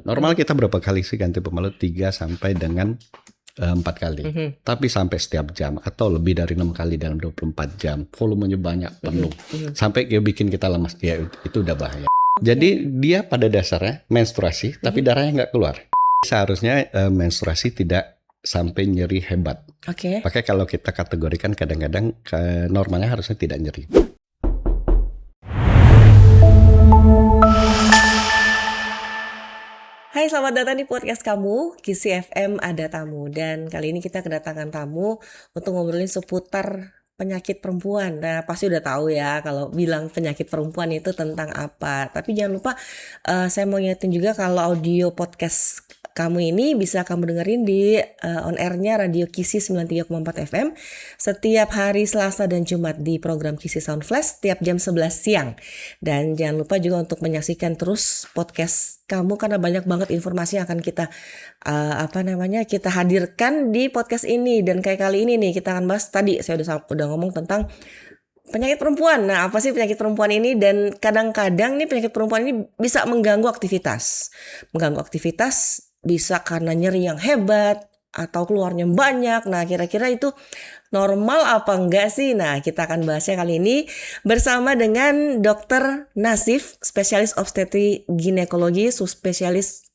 Normal kita berapa kali sih ganti pembalut? 3 sampai dengan 4 kali. Tapi sampai setiap jam atau lebih dari 6 kali dalam 24 jam. Volumenya banyak, penuh. Sampai bikin kita lemas. Ya itu udah bahaya. Jadi dia pada dasarnya menstruasi, tapi darahnya nggak keluar. Seharusnya menstruasi tidak sampai nyeri hebat. Makanya kalau kita kategorikan kadang-kadang normalnya harusnya tidak nyeri. Hai, selamat datang di podcast kamu, Kisi FM Ada Tamu. Dan kali ini kita kedatangan tamu untuk ngobrolin seputar penyakit perempuan. Nah, pasti udah tahu ya kalau bilang penyakit perempuan itu tentang apa. Tapi jangan lupa saya mau ngingetin juga kalau audio podcast kamu ini bisa kamu dengerin di on airnya Radio Kisi 93,4 FM setiap hari Selasa dan Jumat di program Kisi Sound Flash setiap jam 11 siang. Dan jangan lupa juga untuk menyaksikan terus podcast kamu karena banyak banget informasi yang akan kita kita hadirkan di podcast ini. Dan kayak kali ini nih kita akan bahas, tadi saya udah ngomong tentang penyakit perempuan. Nah, apa sih penyakit perempuan ini? Dan kadang-kadang nih penyakit perempuan ini bisa mengganggu aktivitas. Bisa karena nyeri yang hebat atau keluarnya banyak. Nah, kira-kira itu normal apa enggak sih? Nah, kita akan bahasnya kali ini bersama dengan Dr. Nazif, spesialis obstetri ginekologi, subspesialis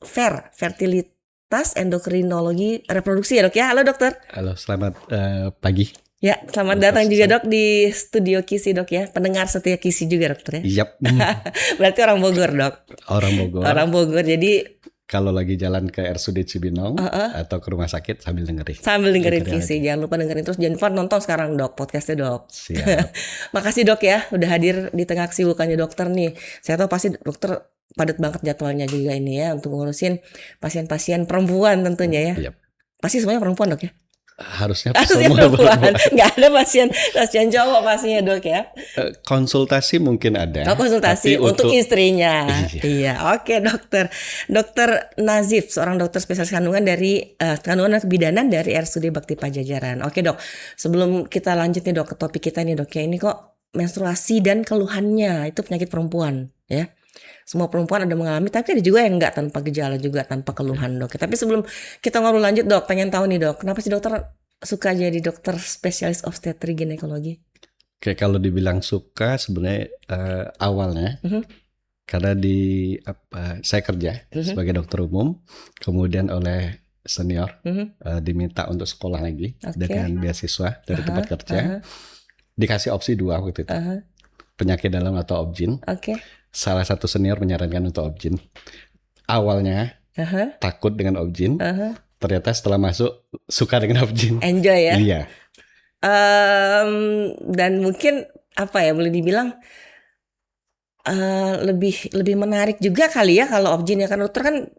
fertilitas, endokrinologi, reproduksi ya dok ya. Halo dokter. Halo, selamat pagi. Ya, selamat datang juga dok di studio Kisi dok ya. Pendengar setia Kisi juga dokter ya. Yap. Berarti orang Bogor dok. Orang Bogor. Jadi kalau lagi jalan ke RSUD Cibinong atau ke rumah sakit sambil dengerin Kisi. Jangan lupa dengerin terus. Jangan lupa nonton sekarang dok podcastnya dok. Siap. Makasih dok ya udah hadir di tengah kesibukannya dokter nih. Saya tahu pasti dokter padat banget jadwalnya juga ini ya untuk ngurusin pasien-pasien perempuan tentunya ya. Yep. Pasti semuanya perempuan dok ya? Harusnya perempuan. Nggak ada pasien cowok pastinya dok ya. Konsultasi mungkin ada. Konsultasi untuk istrinya. Iya. Oke dokter Nazif, seorang dokter spesialis kandungan dari kandungan dan kebidanan dari RSUD Bakti Pajajaran. Oke dok, sebelum kita lanjut nih dok ke topik kita nih dok ya, ini kok menstruasi dan keluhannya itu penyakit perempuan ya. Semua perempuan ada mengalami, tapi ada juga yang enggak, tanpa gejala juga, tanpa keluhan dok. Tapi sebelum kita ngobrol lanjut dok, pengen tahu nih dok, kenapa sih dokter suka jadi dokter spesialis obstetri ginekologi? Oke, kalau dibilang suka sebenarnya awalnya karena saya kerja sebagai dokter umum, kemudian oleh senior diminta untuk sekolah lagi dengan beasiswa dari tempat kerja, dikasih opsi 2 waktu itu, penyakit dalam atau obgyn. Salah satu senior menyarankan untuk obgyn. Awalnya takut dengan obgyn, ternyata setelah masuk suka dengan obgyn. Enjoy ya? Iya. Dan mungkin boleh dibilang lebih menarik juga kali ya kalau obgyn ya, kan dokter kan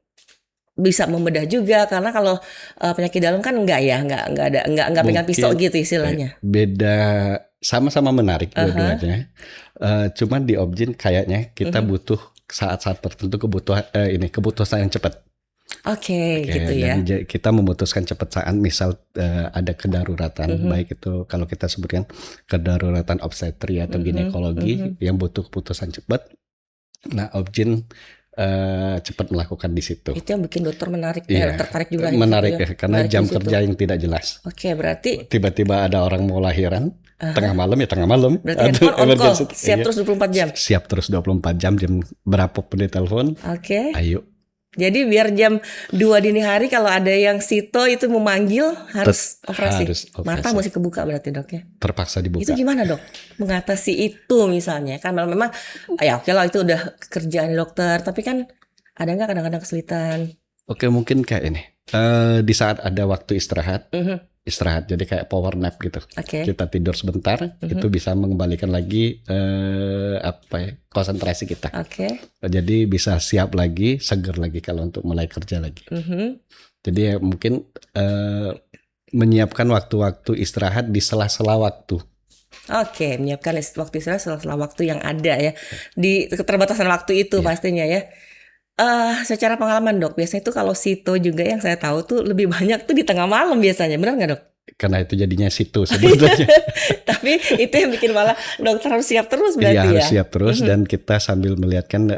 bisa membedah juga, karena kalau penyakit dalam kan enggak pegang pisau gitu istilahnya. Beda, sama-sama menarik dua-duanya. Cuman di obgyn kayaknya kita butuh saat-saat tertentu kebutuhan yang cepat. Oke, gitu ya. Dan kita memutuskan cepat saat misal ada kedaruratan, baik itu kalau kita sebutkan kedaruratan obstetri atau ginekologi yang butuh keputusan cepat. Nah, obgyn cepat melakukan di situ. Itu yang bikin dokter menarik ya, tertarik juga. Menarik ya, karena jam kerja yang tidak jelas. Oke, berarti tiba-tiba ada orang mau lahiran tengah malam. Berarti on call, siap terus 24 jam. Siap terus 24 jam berapapun ditelepon. Oke. Ayo. Jadi biar jam 2 dini hari kalau ada yang sito itu memanggil harus operasi. Mata mesti kebuka berarti dok ya? Terpaksa dibuka. Itu gimana dok? Mengatasi itu misalnya. Kan memang ya oke lah itu udah kerjaan dokter. Tapi kan ada nggak kadang-kadang kesulitan? Oke, mungkin kayak ini. Di saat ada waktu istirahat. Jadi kayak power nap gitu. Kita tidur sebentar, itu bisa mengembalikan lagi konsentrasi kita. Jadi bisa siap lagi, seger lagi kalau untuk mulai kerja lagi. Jadi ya mungkin menyiapkan waktu-waktu istirahat di sela-sela waktu. Menyiapkan waktu istirahat sela-sela waktu yang ada ya. Di keterbatasan waktu itu pastinya ya. Secara pengalaman dok, biasanya itu kalau sito juga yang saya tahu tuh lebih banyak tuh di tengah malam biasanya, benar nggak dok? Karena itu jadinya situ sebetulnya. Tapi itu yang bikin malah dokter harus siap terus berarti ya? Iya, harus siap terus dan kita sambil melihatkan,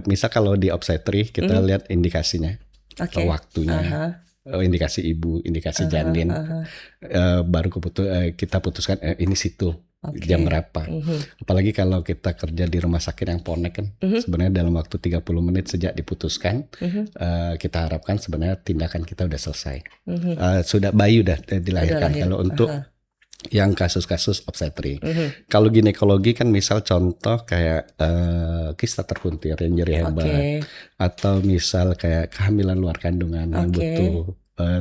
misal kalau di obstetri kita lihat indikasinya. waktunya, indikasi ibu, indikasi janin, baru kita putuskan ini situ. Jam berapa. Apalagi kalau kita kerja di rumah sakit yang ponek kan, sebenarnya dalam waktu 30 menit sejak diputuskan, kita harapkan sebenarnya tindakan kita udah selesai. Sudah bayi udah dilahirkan. Kalau untuk yang kasus-kasus obstetri. Kalau ginekologi kan misal contoh kayak kista terpuntir yang nyeri hebat, atau misal kayak kehamilan luar kandungan yang butuh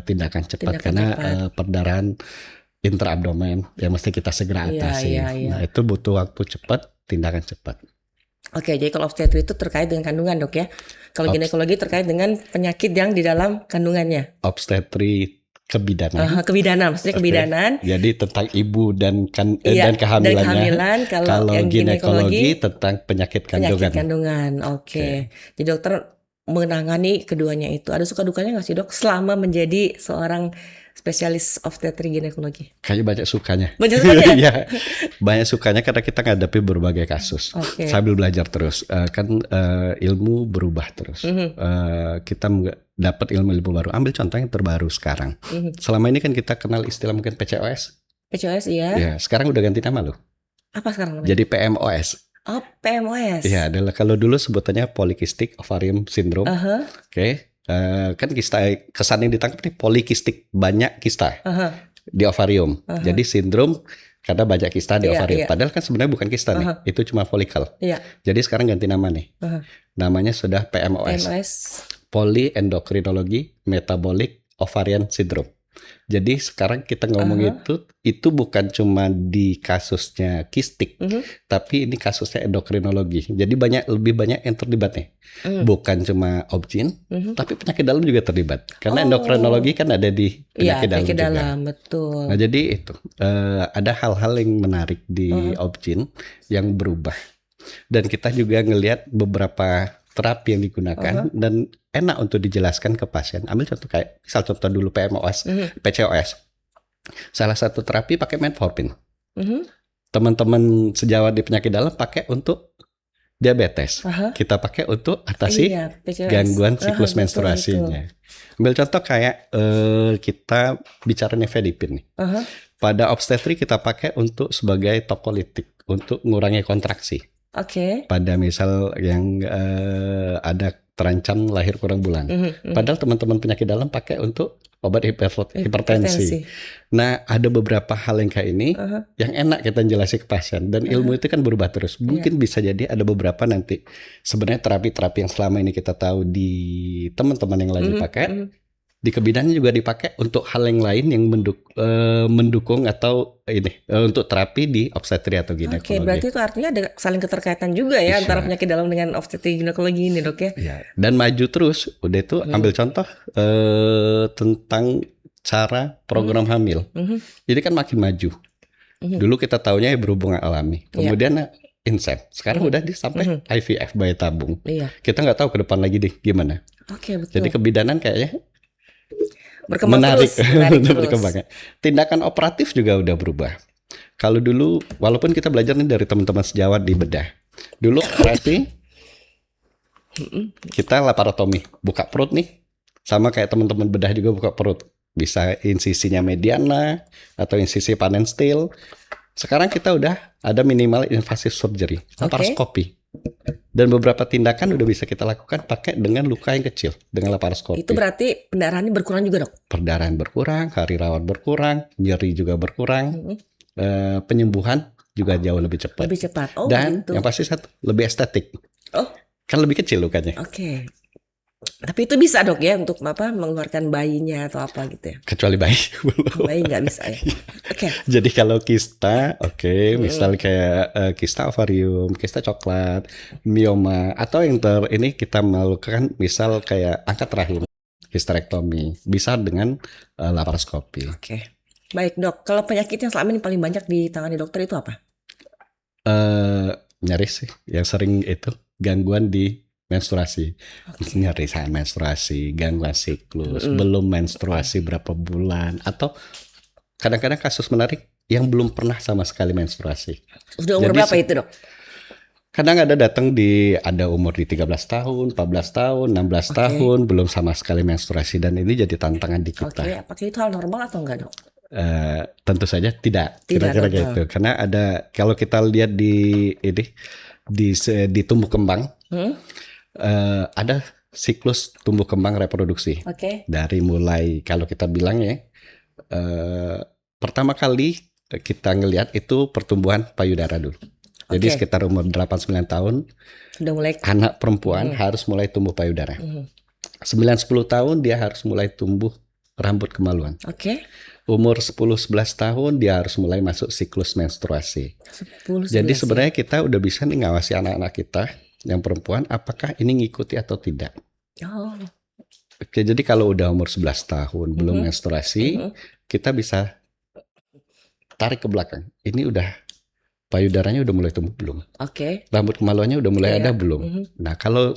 tindakan cepat karena perdarahan intraabdomen yang mesti kita segera atasi. Nah itu butuh waktu cepat, tindakan cepat. Oke, jadi kalau obstetri itu terkait dengan kandungan dok ya. Kalau ginekologi terkait dengan penyakit yang di dalam kandungannya. Obstetri kebidanan. Kebidanan, maksudnya kebidanan. Jadi tentang ibu dan dan kehamilannya. Dan kehamilan. Kalau yang ginekologi tentang penyakit kandungan. Penyakit kandungan, oke. Jadi dokter menangani keduanya itu. Ada suka dukanya nggak sih dok selama menjadi seorang spesialis obstetri ginekologi? Kayaknya banyak sukanya. Banyak sukanya? Ya, banyak sukanya karena kita ngadapi berbagai kasus. Sambil belajar terus. Kan ilmu berubah terus. Kita dapat ilmu-ilmu baru. Ambil contoh yang terbaru sekarang. Selama ini kan kita kenal istilah mungkin PCOS. PCOS iya. Ya, sekarang udah ganti nama loh. Apa sekarang namanya? Jadi PMOS. Oh, PMOS. Iya, adalah kalau dulu sebutannya Polycystic Ovarium Syndrome. Oke. Kan kista kesan yang ditangkap nih polikistik, banyak kista di ovarium. Jadi sindrom karena banyak kista di ovarium. Padahal kan sebenarnya bukan kista nih, itu cuma folikel. Jadi sekarang ganti nama nih. Namanya sudah PMOS. Polyendocrinology Metabolic Ovarian Syndrome. Jadi sekarang kita ngomong itu bukan cuma di kasusnya kistik, tapi ini kasusnya endokrinologi. Jadi lebih banyak yang terlibat nih. Bukan cuma obgyn, tapi penyakit dalam juga terlibat. Karena endokrinologi kan ada di penyakit dalam juga. Betul. Nah jadi itu ada hal-hal yang menarik di obgyn yang berubah. Dan kita juga ngelihat beberapa terapi yang digunakan dan enak untuk dijelaskan ke pasien. Ambil contoh kayak misal contoh dulu PCOS. Salah satu terapi pakai metformin. Teman-teman sejawat di penyakit dalam pakai untuk diabetes. Kita pakai untuk atasi gangguan siklus menstruasinya. Ambil contoh kayak kita bicara nifedipin nih. Pada obstetri kita pakai untuk sebagai tokolitik untuk mengurangi kontraksi. Pada misal yang ada terancam lahir kurang bulan. Padahal teman-teman penyakit dalam pakai untuk obat hipertensi. Nah, ada beberapa hal yang kayak ini yang enak kita jelasin ke pasien. Dan ilmu itu kan berubah terus. Mungkin bisa jadi ada beberapa nanti sebenarnya terapi-terapi yang selama ini kita tahu di teman-teman yang lagi pakai, di kebidanan juga dipakai untuk hal yang lain yang mendukung atau untuk terapi di obstetri atau ginekologi. Berarti itu artinya ada saling keterkaitan juga ya antara penyakit dalam dengan obstetri ginekologi ini dok ya. Dan maju terus, udah itu ambil contoh tentang cara program hamil. Jadi kan makin maju. Dulu kita taunya berhubungan alami, kemudian insert. Sekarang udah sampai IVF bayi tabung. Kita nggak tahu ke depan lagi gimana. Betul. Jadi kebidanan kayaknya berkembang menarik terus. Tindakan operatif juga udah berubah. Kalau dulu, walaupun kita belajar nih dari teman-teman sejawat di bedah, dulu operasi kita laparotomi, buka perut nih, sama kayak teman-teman bedah juga buka perut, bisa insisinya mediana atau insisi panen steel. Sekarang kita udah ada minimal invasive surgery, laparoskopi. Dan beberapa tindakan udah bisa kita lakukan pakai dengan luka yang kecil, dengan laparoskopi. Itu berarti pendarahannya berkurang juga dok? Perdarahan berkurang, hari rawat berkurang, nyeri juga berkurang, penyembuhan juga jauh lebih cepat. Lebih cepat, dan gitu. Yang pasti satu, lebih estetik. Kan lebih kecil lukanya. Tapi itu bisa dok ya untuk mengeluarkan bayinya atau apa gitu ya? Kecuali bayi. Bayi nggak bisa ya? Jadi kalau kista, misal kayak kista ovarium, kista coklat, mioma, atau yang ini kita melakukan misal kayak angkat rahim, histerektomi, bisa dengan laparoskopi. Baik dok, kalau penyakit yang selama ini paling banyak ditangani dokter itu apa? Nyaris sih, yang sering itu gangguan di menstruasi, nyeri saat menstruasi, gangguan siklus, belum menstruasi berapa bulan, atau kadang-kadang kasus menarik yang belum pernah sama sekali menstruasi. Sudah umur berapa itu dok? Kadang ada datang ada umur di 13 tahun, 14 tahun, 16 tahun, belum sama sekali menstruasi, dan ini jadi tantangan di kita. Apakah itu hal normal atau enggak, Dok? Tentu saja tidak, kira-kira gitu. Karena kalau kita lihat di tumbuh kembang, ada siklus tumbuh kembang reproduksi. Dari mulai, kalau kita bilang ya, pertama kali kita ngelihat itu pertumbuhan payudara dulu. Jadi sekitar umur 8-9 tahun, anak perempuan harus mulai tumbuh payudara. 9-10 tahun dia harus mulai tumbuh rambut kemaluan. Umur 10-11 tahun dia harus mulai masuk siklus menstruasi. Jadi sebenarnya kita udah bisa nih ngawasi anak-anak kita yang perempuan, apakah ini ngikuti atau tidak. Oke, jadi kalau udah umur 11 tahun belum menstruasi, kita bisa tarik ke belakang. Ini udah payudaranya udah mulai tumbuh belum? Rambut kemaluannya udah mulai ada belum? Nah, kalau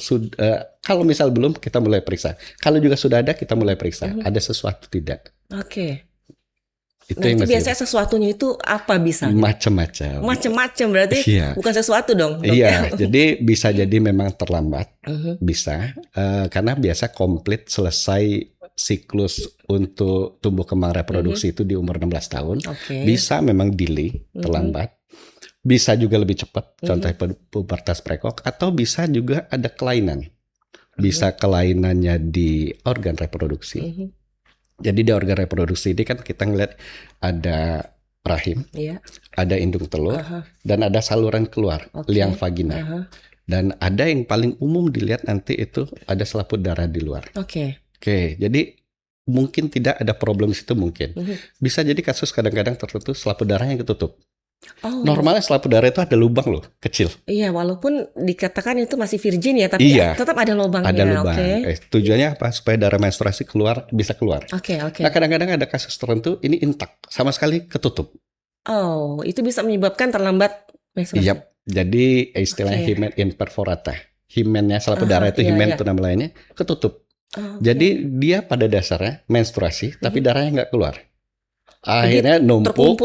misal belum, kita mulai periksa. Kalau juga sudah ada, kita mulai periksa. Ada sesuatu tidak? Itu biasanya sesuatunya itu apa bisa? Macam-macam berarti bukan sesuatu dong? Iya, jadi bisa jadi memang terlambat, bisa karena biasa komplit selesai siklus untuk tumbuh kembang reproduksi itu di umur 16 tahun. Bisa memang delay, terlambat. Bisa juga lebih cepat, contohnya pubertas prekok, atau bisa juga ada kelainan. Bisa kelainannya di organ reproduksi. Jadi di organ reproduksi ini kan kita ngeliat ada rahim, ada indung telur, dan ada saluran keluar, liang vagina. Dan ada yang paling umum dilihat nanti itu ada selaput darah di luar. Jadi mungkin tidak ada problem di situ mungkin. Bisa jadi kasus kadang-kadang tertentu selaput darahnya ketutup. Normalnya selaput darah itu ada lubang loh, kecil. Iya, walaupun dikatakan itu masih virgin ya, tapi tetap ada lubangnya. Ada lubang. Tujuannya apa? Supaya darah menstruasi bisa keluar. Nah, kadang-kadang ada kasus tertentu ini intak, sama sekali ketutup. Itu bisa menyebabkan terlambat menstruasi. Jadi istilahnya hymen imperforata. Hymennya selaput darah itu hymen itu nama lainnya ketutup. Jadi dia pada dasarnya menstruasi, tapi darahnya nggak keluar. Akhirnya numpuk,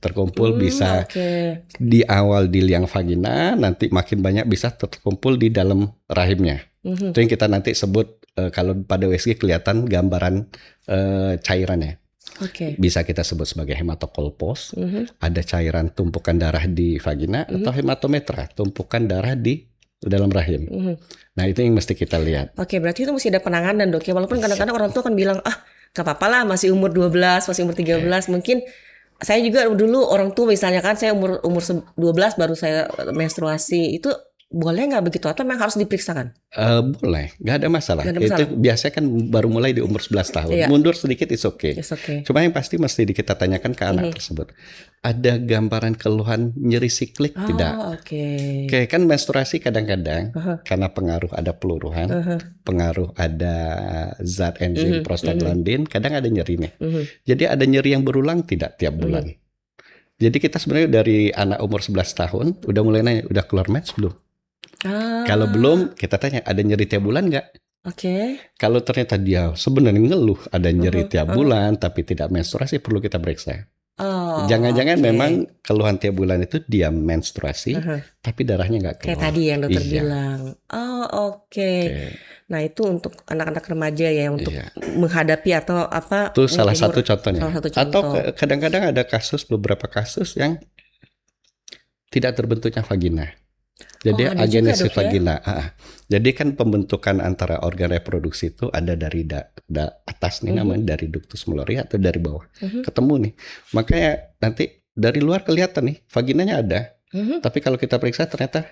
terkumpul bisa di awal di liang vagina, nanti makin banyak bisa terkumpul di dalam rahimnya. Itu yang kita nanti sebut kalau pada USG kelihatan gambaran cairannya. Bisa kita sebut sebagai hematokolpos. Ada cairan tumpukan darah di vagina, atau hematometra, tumpukan darah di dalam rahim. Nah, itu yang mesti kita lihat. Berarti itu mesti ada penanganan, Dok ya. Walaupun kadang-kadang orang tua kan bilang, gak apa-apa lah, masih umur 12, masih umur 13. Mungkin saya juga dulu orang tua misalnya kan, saya umur 12 baru saya menstruasi. Itu boleh nggak begitu? Atau memang harus diperiksakan? Boleh, nggak ada masalah. Itu biasanya kan baru mulai di umur 11 tahun. Mundur sedikit is okay. Cuma yang pasti mesti kita tanyakan ke anak tersebut. Ada gambaran keluhan nyeri siklik tidak? Kan menstruasi kadang-kadang karena pengaruh ada peluruhan, pengaruh ada zat enzim prostaglandin, kadang ada nyeri nih. Jadi ada nyeri yang berulang tidak tiap bulan. Jadi kita sebenarnya dari anak umur 11 tahun udah mulai nanya, udah keluar mens belum? Kalau belum, kita tanya ada nyeri tiap bulan nggak? Kalau ternyata dia sebenarnya ngeluh ada nyeri tiap bulan tapi tidak menstruasi, perlu kita periksa. Jangan-jangan memang keluhan tiap bulan itu dia menstruasi tapi darahnya nggak keluar. Kayak tadi yang dokter bilang. Nah, itu untuk anak-anak remaja ya, untuk menghadapi atau apa? Itu salah satu contohnya. Atau kadang-kadang ada beberapa kasus yang tidak terbentuknya vagina. Jadi agenesis vagina. Jadi kan pembentukan antara organ reproduksi itu ada dari atas nih namanya, dari ductus mallory, atau dari bawah. Ketemu nih. Makanya nanti dari luar kelihatan nih vaginanya ada. Tapi kalau kita periksa ternyata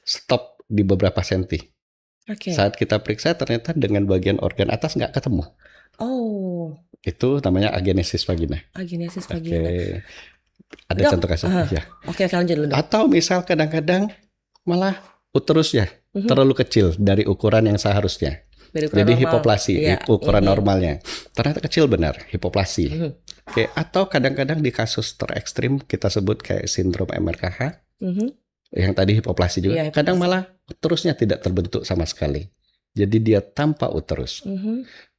stop di beberapa senti. Saat kita periksa ternyata dengan bagian organ atas nggak ketemu. Itu namanya agenesis vagina. Ada contoh kasus. Lanjut dulu. Atau misal kadang-kadang malah uterusnya terlalu kecil dari ukuran yang seharusnya. Jadi hipoplasi, ukuran normalnya. Ternyata kecil benar, hipoplasi. Atau kadang-kadang di kasus terekstrim kita sebut kayak sindrom MRKH. Yang tadi hipoplasi juga. Kadang malah uterusnya tidak terbentuk sama sekali. Jadi dia tanpa uterus.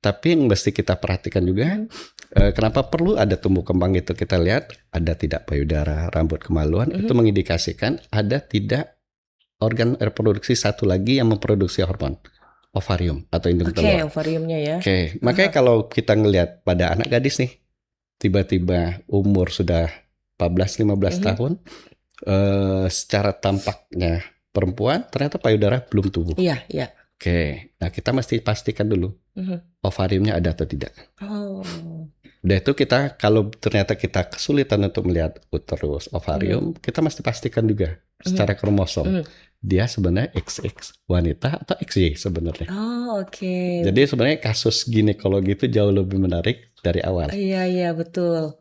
Tapi yang mesti kita perhatikan juga, kenapa perlu ada tumbuh kembang itu, kita lihat ada tidak payudara, rambut kemaluan, itu mengindikasikan ada tidak organ reproduksi satu lagi yang memproduksi hormon, ovarium atau indung telur. Ovariumnya ya. Makanya kalau kita ngelihat pada anak gadis nih, tiba-tiba umur sudah 14-15 tahun, secara tampaknya perempuan, ternyata payudara belum tumbuh. Iya. Nah kita mesti pastikan dulu ovariumnya ada atau tidak. Udah itu kita, kalau ternyata kita kesulitan untuk melihat uterus, ovarium, kita mesti pastikan juga secara kromosom dia sebenarnya XX wanita atau XY sebenarnya. Jadi sebenarnya kasus ginekologi itu jauh lebih menarik dari awal. Iya betul.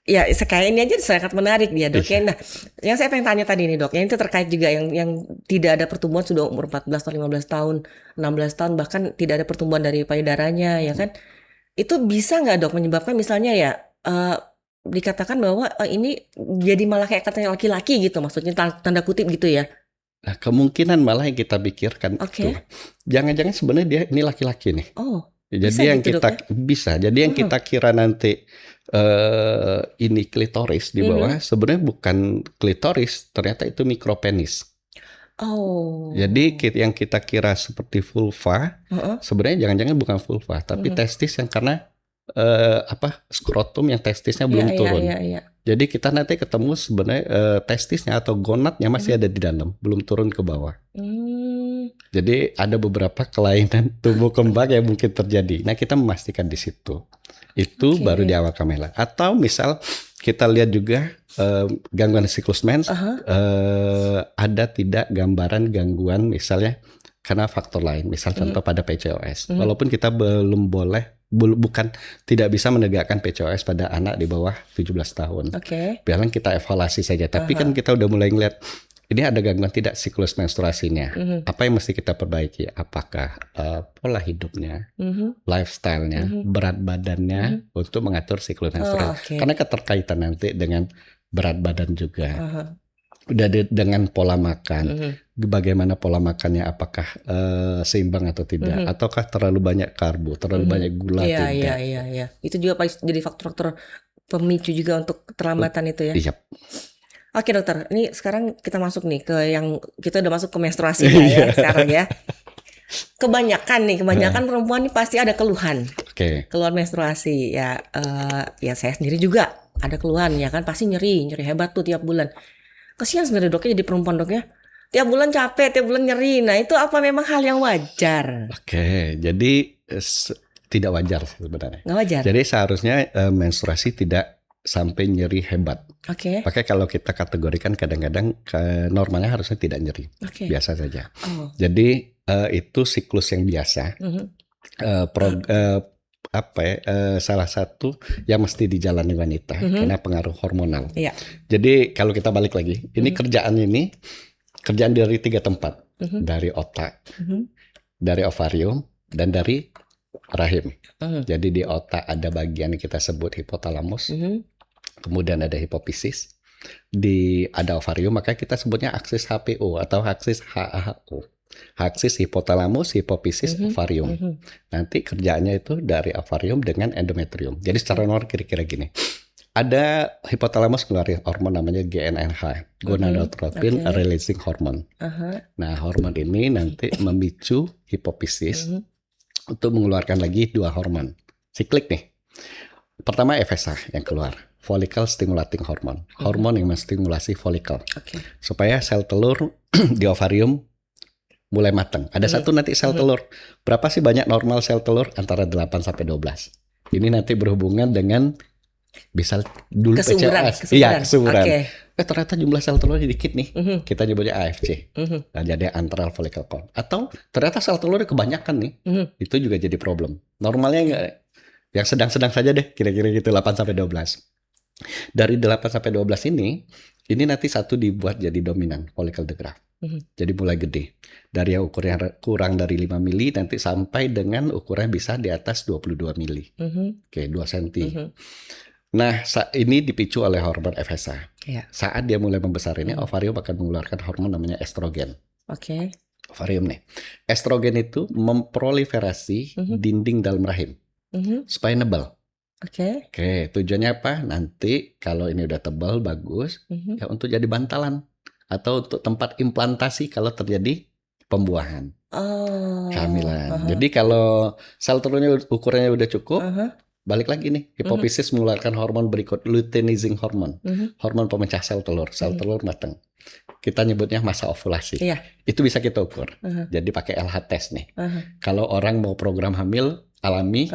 Ya, kayak ini aja sangat menarik dia, Dok. Nah, yang saya pengen tanya tadi nih, Dok, yang itu terkait juga yang tidak ada pertumbuhan sudah umur 14 atau 15 tahun, 16 tahun, bahkan tidak ada pertumbuhan dari payudaranya, ya kan? Itu bisa nggak, Dok, menyebabkan misalnya ya dikatakan bahwa ini jadi malah kayak katanya laki-laki gitu, maksudnya tanda kutip gitu ya? Nah, kemungkinan malah yang kita pikirkan itu, jangan-jangan sebenarnya dia ini laki-laki nih. Jadi yang gitu, kita bisa, jadi yang kita kira nanti ini klitoris di bawah, sebenarnya bukan klitoris, ternyata itu mikropenis. Jadi yang kita kira seperti vulva, sebenarnya jangan-jangan bukan vulva, tapi testis yang karena skrotum yang testisnya belum turun. Jadi kita nanti ketemu sebenarnya testisnya atau gonadnya masih ada di dalam, belum turun ke bawah. Jadi ada beberapa kelainan tumbuh kembang yang mungkin terjadi. Nah kita memastikan di situ. Itu baru di awal Kamela. Atau misal kita lihat juga gangguan siklus mens, ada tidak gambaran gangguan misalnya karena faktor lain. Misal contoh pada PCOS. Walaupun kita belum boleh, bukan tidak bisa menegakkan PCOS pada anak di bawah 17 tahun. Biarlah kita evaluasi saja. Tapi kan kita udah mulai ngeliat ini ada gangguan tidak siklus menstruasinya. Apa yang mesti kita perbaiki? Apakah pola hidupnya, lifestyle-nya, berat badannya untuk mengatur siklus menstruasi. Karena keterkaitan nanti dengan berat badan juga. Udah dengan pola makan. Bagaimana pola makannya? Apakah seimbang atau tidak? Ataukah terlalu banyak karbo, terlalu banyak gula? Iya. Itu juga jadi faktor-faktor pemicu juga untuk keterlambatan itu ya. Iya. Oke dokter, ini sekarang kita masuk nih ke yang kita udah masuk ke menstruasi ya sekarang ya. Kebanyakan perempuan nih pasti ada keluhan. Keluhan menstruasi ya. Ya saya sendiri juga ada keluhan ya kan, pasti nyeri hebat tuh tiap bulan. Kasihan sebenarnya doknya jadi perempuan doknya. Tiap bulan capek, tiap bulan nyeri. Nah itu apa memang hal yang wajar? Jadi tidak wajar sebenarnya. Nggak wajar. Jadi seharusnya menstruasi tidak sampai nyeri hebat. Makanya kalau kita kategorikan kadang-kadang normalnya harusnya tidak nyeri, biasa saja. Jadi itu siklus yang biasa. Salah satu yang mesti dijalani wanita karena pengaruh hormonal. Jadi kalau kita balik lagi, ini kerjaan dari 3 tempat, dari otak, dari ovarium, dan dari rahim. Jadi di otak ada bagian yang kita sebut hipotalamus, kemudian ada hipofisis, ada ovarium, maka kita sebutnya aksis HPO atau aksis HAHO. Aksis hipotalamus, hipofisis, ovarium. Nanti kerjaannya itu dari ovarium dengan endometrium. Jadi secara normal kira-kira gini. Ada hipotalamus keluarin hormon namanya GnRH, gonadotropin releasing hormone. Nah, hormon ini nanti memicu hipofisis untuk mengeluarkan lagi 2 hormon. Siklik nih. Pertama FSH yang keluar, follicle stimulating hormone. Hormon yang menstimulasi follicle. Supaya sel telur di ovarium mulai matang. Ada satu nanti sel telur. Berapa sih banyak normal sel telur? Antara 8 sampai 12. Ini nanti berhubungan dengan bisa dulu PCOS. Iya, kesuburan. Ternyata jumlah sel telurnya dikit nih. Kita nyebutnya AFC. Nah, jadi antral follicle count. Atau ternyata sel telurnya kebanyakan nih. Itu juga jadi problem. Normalnya enggak, yang sedang-sedang saja deh, kira-kira gitu 8 sampai 12. Dari 8 sampai 12 ini nanti satu dibuat jadi dominan, follicle the graft. Jadi mulai gede. Dari yang ukurannya kurang dari 5 mili nanti sampai dengan ukuran bisa di atas 22 mili. 2 cm. Nah, ini dipicu oleh hormon FSH. Saat dia mulai membesar ini, ovarium akan mengeluarkan hormon namanya estrogen. Ovarium nih. Estrogen itu memproliferasi dinding dalam rahim supaya nebal. Oke. Oke, tujuannya apa? Nanti kalau ini udah tebal bagus, ya untuk jadi bantalan atau untuk tempat implantasi kalau terjadi pembuahan. Kehamilan. Jadi kalau sel telurnya ukurannya udah cukup, balik lagi nih, hipofisis mengeluarkan hormon berikut, luteinizing hormon, hormon pemecah sel telur matang. Kita nyebutnya masa ovulasi. Itu bisa kita ukur. Jadi pakai LH test nih. Kalau orang mau program hamil alami,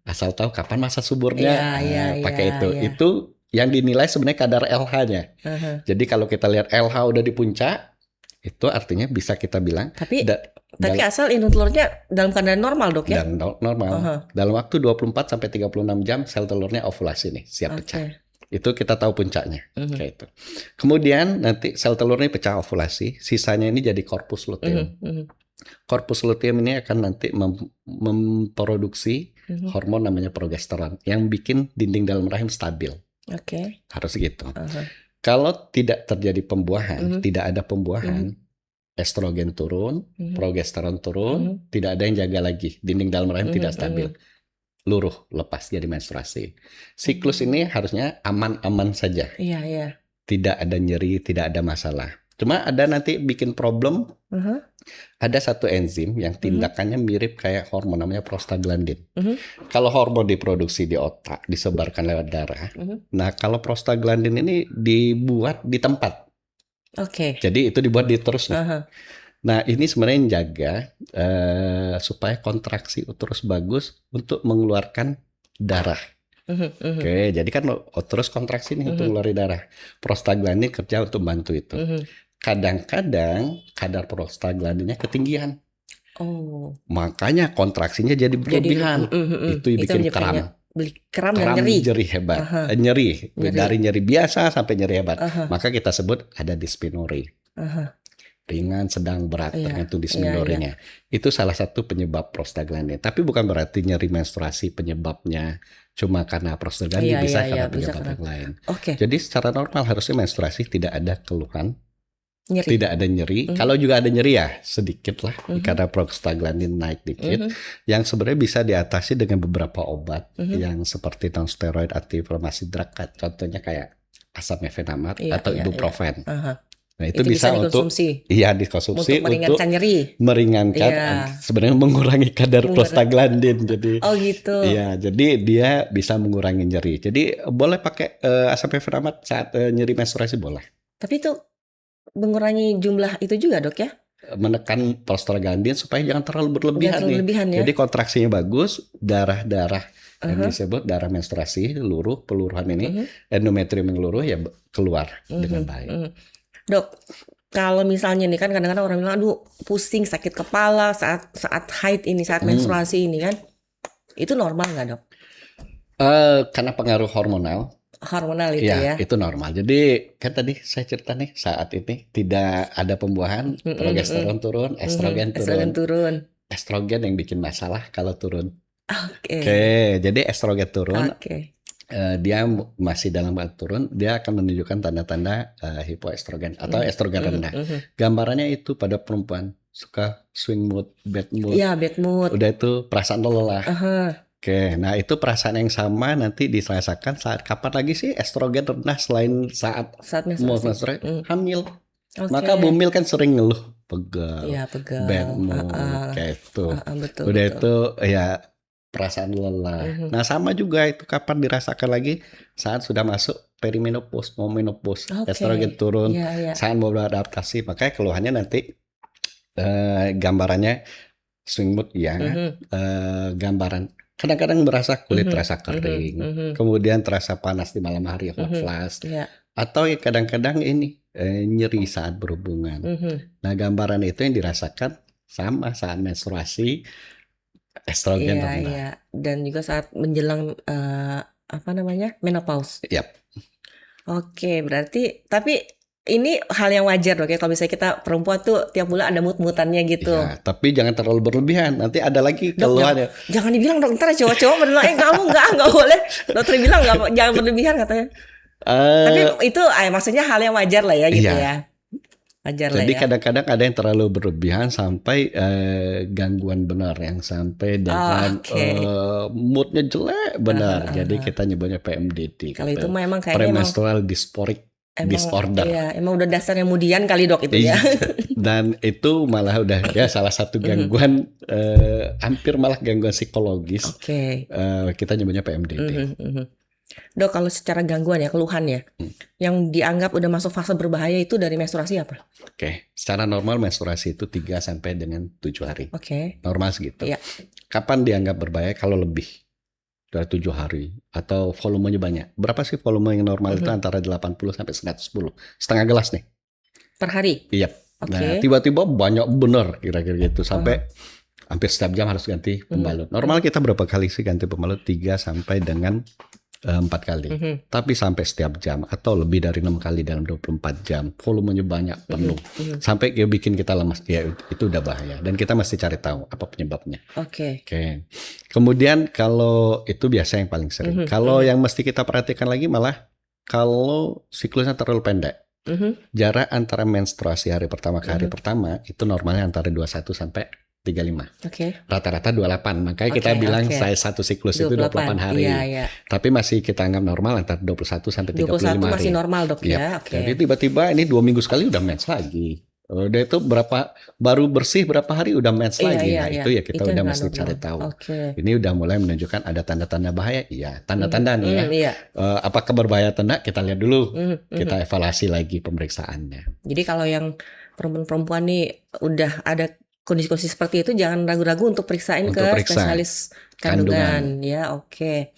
asal tahu kapan masa suburnya, pakai itu. Itu yang dinilai sebenarnya kadar LH-nya. Jadi kalau kita lihat LH udah di puncak, itu artinya bisa kita bilang. Tapi asal indung telurnya dalam keadaan normal, Dok, ya? Dan normal. Dalam waktu 24 sampai 36 jam sel telurnya ovulasi nih, siap pecah. Itu kita tahu puncaknya. Kayak itu. Kemudian nanti sel telurnya pecah ovulasi, sisanya ini jadi korpus luteum. Korpus luteum ini akan nanti memproduksi hormon namanya progesteron yang bikin dinding dalam rahim stabil. Harus gitu. Kalau tidak terjadi pembuahan, tidak ada pembuahan, estrogen turun, progesteron turun, tidak ada yang jaga lagi, dinding dalam rahim tidak stabil, luruh, lepas jadi menstruasi. Siklus ini harusnya aman-aman saja, tidak ada nyeri, tidak ada masalah. Cuma ada nanti bikin problem. Ada satu enzim yang tindakannya mirip kayak hormon namanya prostaglandin. Kalau hormon diproduksi di otak, disebarkan lewat darah. Nah, kalau prostaglandin ini dibuat di tempat. Jadi itu dibuat di terus. Nah, ini sebenarnya yang jaga supaya kontraksi uterus bagus untuk mengeluarkan darah. Jadi kan uterus kontraksi nih untuk mengeluarkan darah. Prostaglandin kerja untuk bantu itu. Kadang-kadang kadar prostaglandinnya ketinggian. Makanya kontraksinya jadi berlebihan. Itu bikin kram. Kram dan nyeri. Nyeri hebat. Nyeri. Dari nyeri biasa sampai nyeri hebat. Maka kita sebut ada dysmenorrhea. Ringan, sedang, berat, tergantung dysmenorrhea-nya. Itu salah satu penyebab prostaglandin. Tapi bukan berarti nyeri menstruasi penyebabnya cuma karena prostaglandin, bisa karena penyebab yang lain. Jadi secara normal harusnya menstruasi tidak ada keluhan. Tidak ada nyeri. Kalau juga ada nyeri ya sedikit lah, karena prostaglandin naik dikit. Yang sebenarnya bisa diatasi dengan beberapa obat yang seperti non-steroid anti-inflamasi drug, contohnya kayak asam mefenamate atau ibuprofen. Nah, itu bisa untuk dikonsumsi untuk meringankan nyeri. Sebenarnya mengurangi kadar prostaglandin. Jadi gitu. Jadi dia bisa mengurangi nyeri. Jadi boleh pakai asam mefenamate saat nyeri menstruasi boleh. Tapi itu mengurangi jumlah itu juga, Dok, ya? Menekan prostaglandin supaya jangan terlalu berlebihan nih. Jadi kontraksinya bagus, darah-darah yang disebut darah menstruasi, peluruhan ini, endometrium yang luruh ya keluar dengan baik. Dok, kalau misalnya nih kan kadang-kadang orang bilang, aduh pusing, sakit kepala saat haid ini, saat menstruasi ini kan, itu normal nggak, Dok? Karena pengaruh hormonal itu ya. Itu normal. Jadi kan tadi saya cerita nih, saat ini tidak ada pembuahan, progesteron turun, estrogen turun. Estrogen yang bikin masalah kalau turun. Jadi estrogen turun. Dia masih dalam keadaan turun, dia akan menunjukkan tanda-tanda hipoestrogen atau estrogen rendah. Gambarannya itu pada perempuan suka swing mood, bad mood. Bad mood. Udah itu perasaan lelah. Nah itu perasaan yang sama nanti dirasakan saat kapan lagi sih estrogen rendah selain saat menstruasi? Hamil. Maka bumil kan sering ngeluh, pegal, bad mood, kayak itu. Udah itu ya perasaan lelah. Nah sama juga itu kapan dirasakan lagi saat sudah masuk perimenopause, mau menopause, estrogen turun, saat mau beradaptasi. Makanya keluhannya nanti gambarannya swing mood gambaran. Kadang-kadang berasa kulit terasa kering, kemudian terasa panas di malam hari, hot flash, atau ya kadang-kadang ini nyeri saat berhubungan. Nah gambaran itu yang dirasakan sama saat menstruasi, estrogen rendah. Dan juga saat menjelang menopause. Berarti tapi ini hal yang wajar, Dok, ya, kalau misalnya kita perempuan tuh tiap bulan ada mood-moodannya gitu. Tapi jangan terlalu berlebihan. Nanti ada lagi keluhan. Jangan dibilang, dokter, cowok-cowok bener kamu nggak boleh. Dokter bilang jangan berlebihan katanya. Tapi itu maksudnya hal yang wajar lah ya gitu ya. Wajar lah Jadi ya. kadang-kadang ada yang terlalu berlebihan sampai gangguan benar, yang sampai dengan moodnya jelek benar. Jadi kita nyebutnya PMDD Kalau itu gitu. emang kayaknya Premenstrual Dysphoric Disorder. Iya, emang udah dasarnya kemudian kali dok itu ya. Dan itu malah udah ya salah satu gangguan hampir malah gangguan psikologis. Kita nyebutnya PMDD. Dok, kalau secara gangguan ya, keluhan ya, yang dianggap udah masuk fase berbahaya itu dari menstruasi apa? Secara normal menstruasi itu 3 sampai dengan 7 hari. Normal segitu. Iya. Kapan dianggap berbahaya? Kalau lebih dari 7 hari atau volumenya banyak. Berapa sih volume yang normal itu? Antara 80 sampai 110. Setengah gelas nih. Per hari? Iya. Nah, tiba-tiba banyak bener kira-kira gitu. Sampai hampir setiap jam harus ganti pembalut. Normal kita berapa kali sih ganti pembalut? 3 sampai dengan 4 kali. Tapi sampai setiap jam atau lebih dari 6 kali dalam 24 jam. Volumenya banyak, penuh. Sampai bikin kita lemas. Ya itu udah bahaya. Dan kita mesti cari tahu apa penyebabnya. Kemudian kalau itu biasa yang paling sering. Kalau yang mesti kita perhatikan lagi malah kalau siklusnya terlalu pendek. Jarak antara menstruasi hari pertama ke hari pertama itu normalnya antara 21 sampai 35. Rata-rata 28. Makanya kita bilang saya satu siklus itu 28 hari. Tapi masih kita anggap normal antara 21 sampai 35 hari. 21 masih normal dok ya. Jadi tiba-tiba ini 2 minggu sekali udah mens lagi. Udah itu baru bersih berapa hari udah mens lagi. Nah itu ya kita udah mesti cari tahu. Ini udah mulai menunjukkan ada tanda-tanda bahaya. Iya, tanda-tanda nih ya. Apakah berbahaya tanda? Kita lihat dulu. Kita evaluasi lagi pemeriksaannya. Jadi kalau yang perempuan nih udah ada kondisi-kondisi seperti itu, jangan ragu-ragu untuk periksain ke spesialis kandungan. Ya, oke,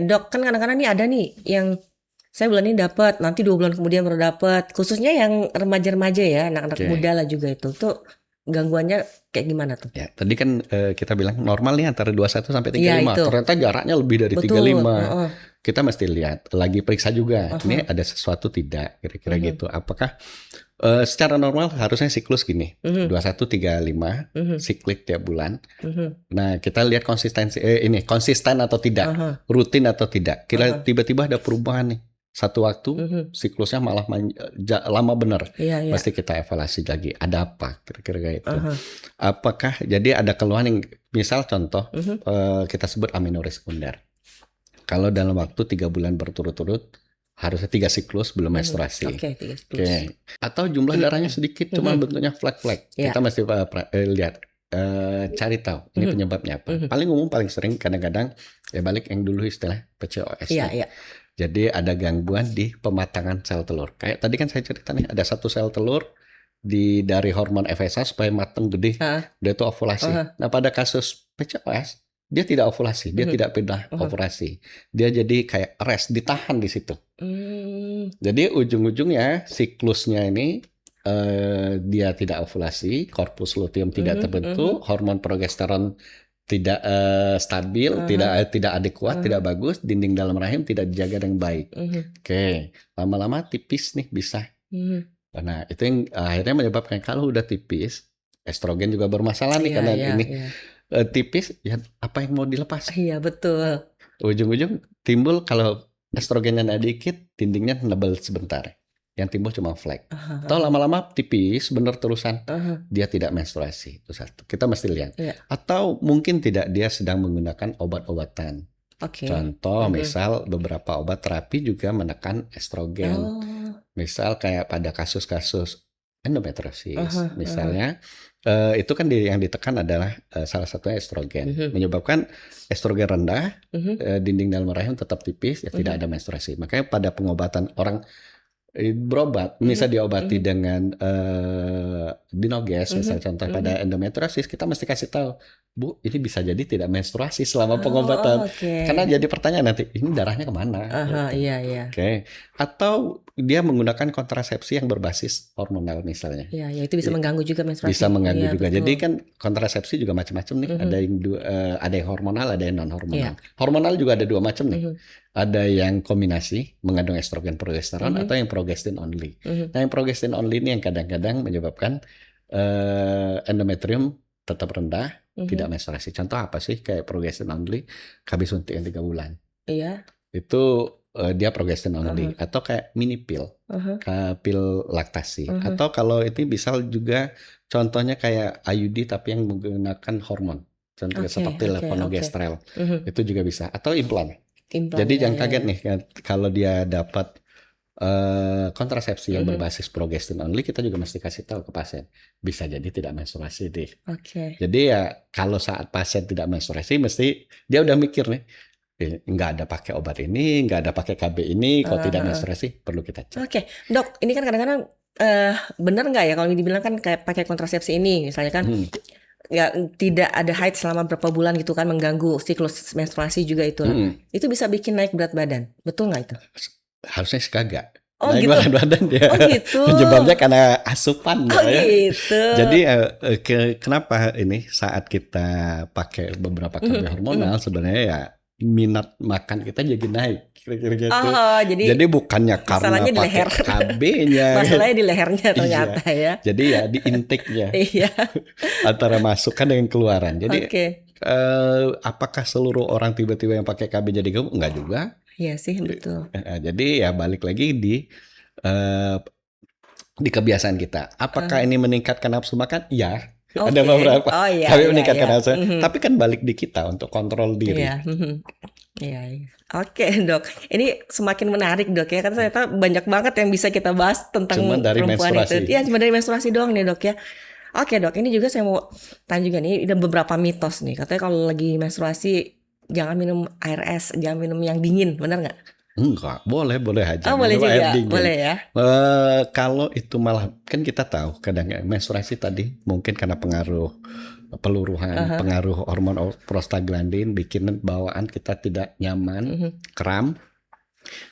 dok, kan kadang-kadang nih ada nih yang saya bulan ini dapat, nanti 2 bulan kemudian baru dapat. Khususnya yang remaja-remaja ya, anak-anak muda lah juga itu. Tuh gangguannya kayak gimana tuh? Ya, tadi kan kita bilang normal nih antara 21 sampai 35. Ternyata jaraknya lebih dari 35. Kita mesti lihat, lagi periksa juga. Ini ada sesuatu tidak, kira-kira gitu. Apakah secara normal harusnya siklus gini, 21-35 siklik tiap bulan. Nah kita lihat konsistensi konsisten atau tidak, rutin atau tidak. Kira tiba-tiba ada perubahan nih. Satu waktu siklusnya malah lama benar. Mesti kita evaluasi lagi. Ada apa kira-kira itu? Apakah jadi ada keluhan yang misal contoh kita sebut amenorrhea sekunder. Kalau dalam waktu 3 bulan berturut-turut harusnya 3 siklus belum menstruasi. Atau jumlah darahnya sedikit, cuma bentuknya flek-flek. Kita mesti lihat, cari tahu ini penyebabnya apa. Paling umum, paling sering kadang-kadang ya balik yang dulu istilah PCOS. Jadi ada gangguan di pematangan sel telur. Kayak tadi kan saya cerita nih, ada satu sel telur dari hormon FSH supaya matang gede, dia itu ovulasi. Nah pada kasus PCOS dia tidak ovulasi, dia tidak pindah ovulasi. Dia jadi kayak rest, ditahan di situ. Jadi ujung-ujungnya siklusnya ini dia tidak ovulasi, korpus luteum tidak terbentuk, hormon progesteron tidak stabil, tidak adekuat, tidak bagus, dinding dalam rahim tidak dijaga dengan baik. Lama-lama tipis nih bisa. Nah itu yang akhirnya menyebabkan kalau udah tipis, estrogen juga bermasalah nih karena ini. Tipis, ya apa yang mau dilepas? Iya betul. Ujung-ujung timbul kalau estrogennya dikit, dindingnya nebel sebentar. Yang timbul cuma flek. Atau lama-lama tipis, bener terusan. Dia tidak menstruasi. Itu satu. Kita mesti lihat. Atau mungkin tidak, dia sedang menggunakan obat-obatan. Contoh, misal beberapa obat terapi juga menekan estrogen. Misal kayak pada kasus-kasus endometriosis, misalnya. Itu kan yang ditekan adalah salah satunya estrogen, menyebabkan estrogen rendah, dinding dalam rahim tetap tipis, ya tidak ada menstruasi. Makanya pada pengobatan orang berobat, misalnya diobati dengan Dinoges, misalnya contoh pada endometriosis, kita mesti kasih tahu, Bu, ini bisa jadi tidak menstruasi selama pengobatan. Karena jadi pertanyaan nanti, ini darahnya kemana? Atau dia menggunakan kontrasepsi yang berbasis hormonal misalnya. Itu bisa mengganggu juga menstruasi. Bisa mengganggu juga. Betul. Jadi kan kontrasepsi juga macam-macam nih. Ada yang hormonal, ada yang non hormonal. Hormonal juga ada 2 macam nih. Ada yang kombinasi mengandung estrogen progesteron atau yang progestin only. Nah yang progestin only ini yang kadang-kadang menyebabkan endometrium tetap rendah, tidak menstruasi. Contoh apa sih kayak progestin only? KB suntik yang 3 bulan. Itu dia progestin only, atau kayak mini pill, pil laktasi, atau kalau itu bisa juga contohnya kayak IUD tapi yang menggunakan hormon, contohnya seperti levonorgestrel, itu juga bisa, atau implan. Jadi jangan kaget nih kalau dia dapat kontrasepsi yang berbasis progestin only, kita juga mesti kasih tahu ke pasien bisa jadi tidak menstruasi deh. Jadi ya kalau saat pasien tidak menstruasi mesti dia udah mikir nih, nggak ada pakai obat ini, nggak ada pakai KB ini, kalau tidak menstruasi perlu kita cek. Dok, ini kan kadang-kadang benar nggak ya kalau dibilang kan kayak pakai kontrasepsi ini, misalnya kan ya tidak ada haid selama berapa bulan gitu kan, mengganggu siklus menstruasi juga itu lah. Itu bisa bikin naik berat badan, betul nggak itu? Harusnya sih kagak. Naik berat badan ya. Gitu. Penyebabnya karena asupan ya. Gitu. Jadi kenapa ini saat kita pakai beberapa KB hormonal sebenarnya ya minat makan kita jadi naik kira-kira gitu. Jadi bukannya karena pakai KB-nya. Masalahnya di lehernya ternyata ya. Jadi ya di intake-nya. Antara masukan dengan keluaran. Jadi apakah seluruh orang tiba-tiba yang pakai KB jadi gemuk? Enggak juga. Iya sih, betul. Jadi ya balik lagi di kebiasaan kita. Apakah ini meningkatkan nafsu makan? Ya. Ada beberapa kami meningkatkan nafsu. Tapi kan balik di kita untuk kontrol diri. Iya. Oke, Dok. Ini semakin menarik, Dok ya. Kan ternyata banyak banget yang bisa kita bahas tentang dari perempuan menstruasi. itu. Iya, cuma dari menstruasi doang nih, Dok ya. Oke, Dok. Ini juga saya mau tanya juga nih, ada beberapa mitos nih. Katanya kalau lagi menstruasi jangan minum air es, jangan minum yang dingin, benar nggak? Enggak, boleh aja. Boleh juga, air dingin. Boleh ya. Kalau itu malah kan kita tahu kadang menstruasi tadi mungkin karena pengaruh peluruhan, pengaruh hormon prostaglandin bikin bawaan kita tidak nyaman, kram.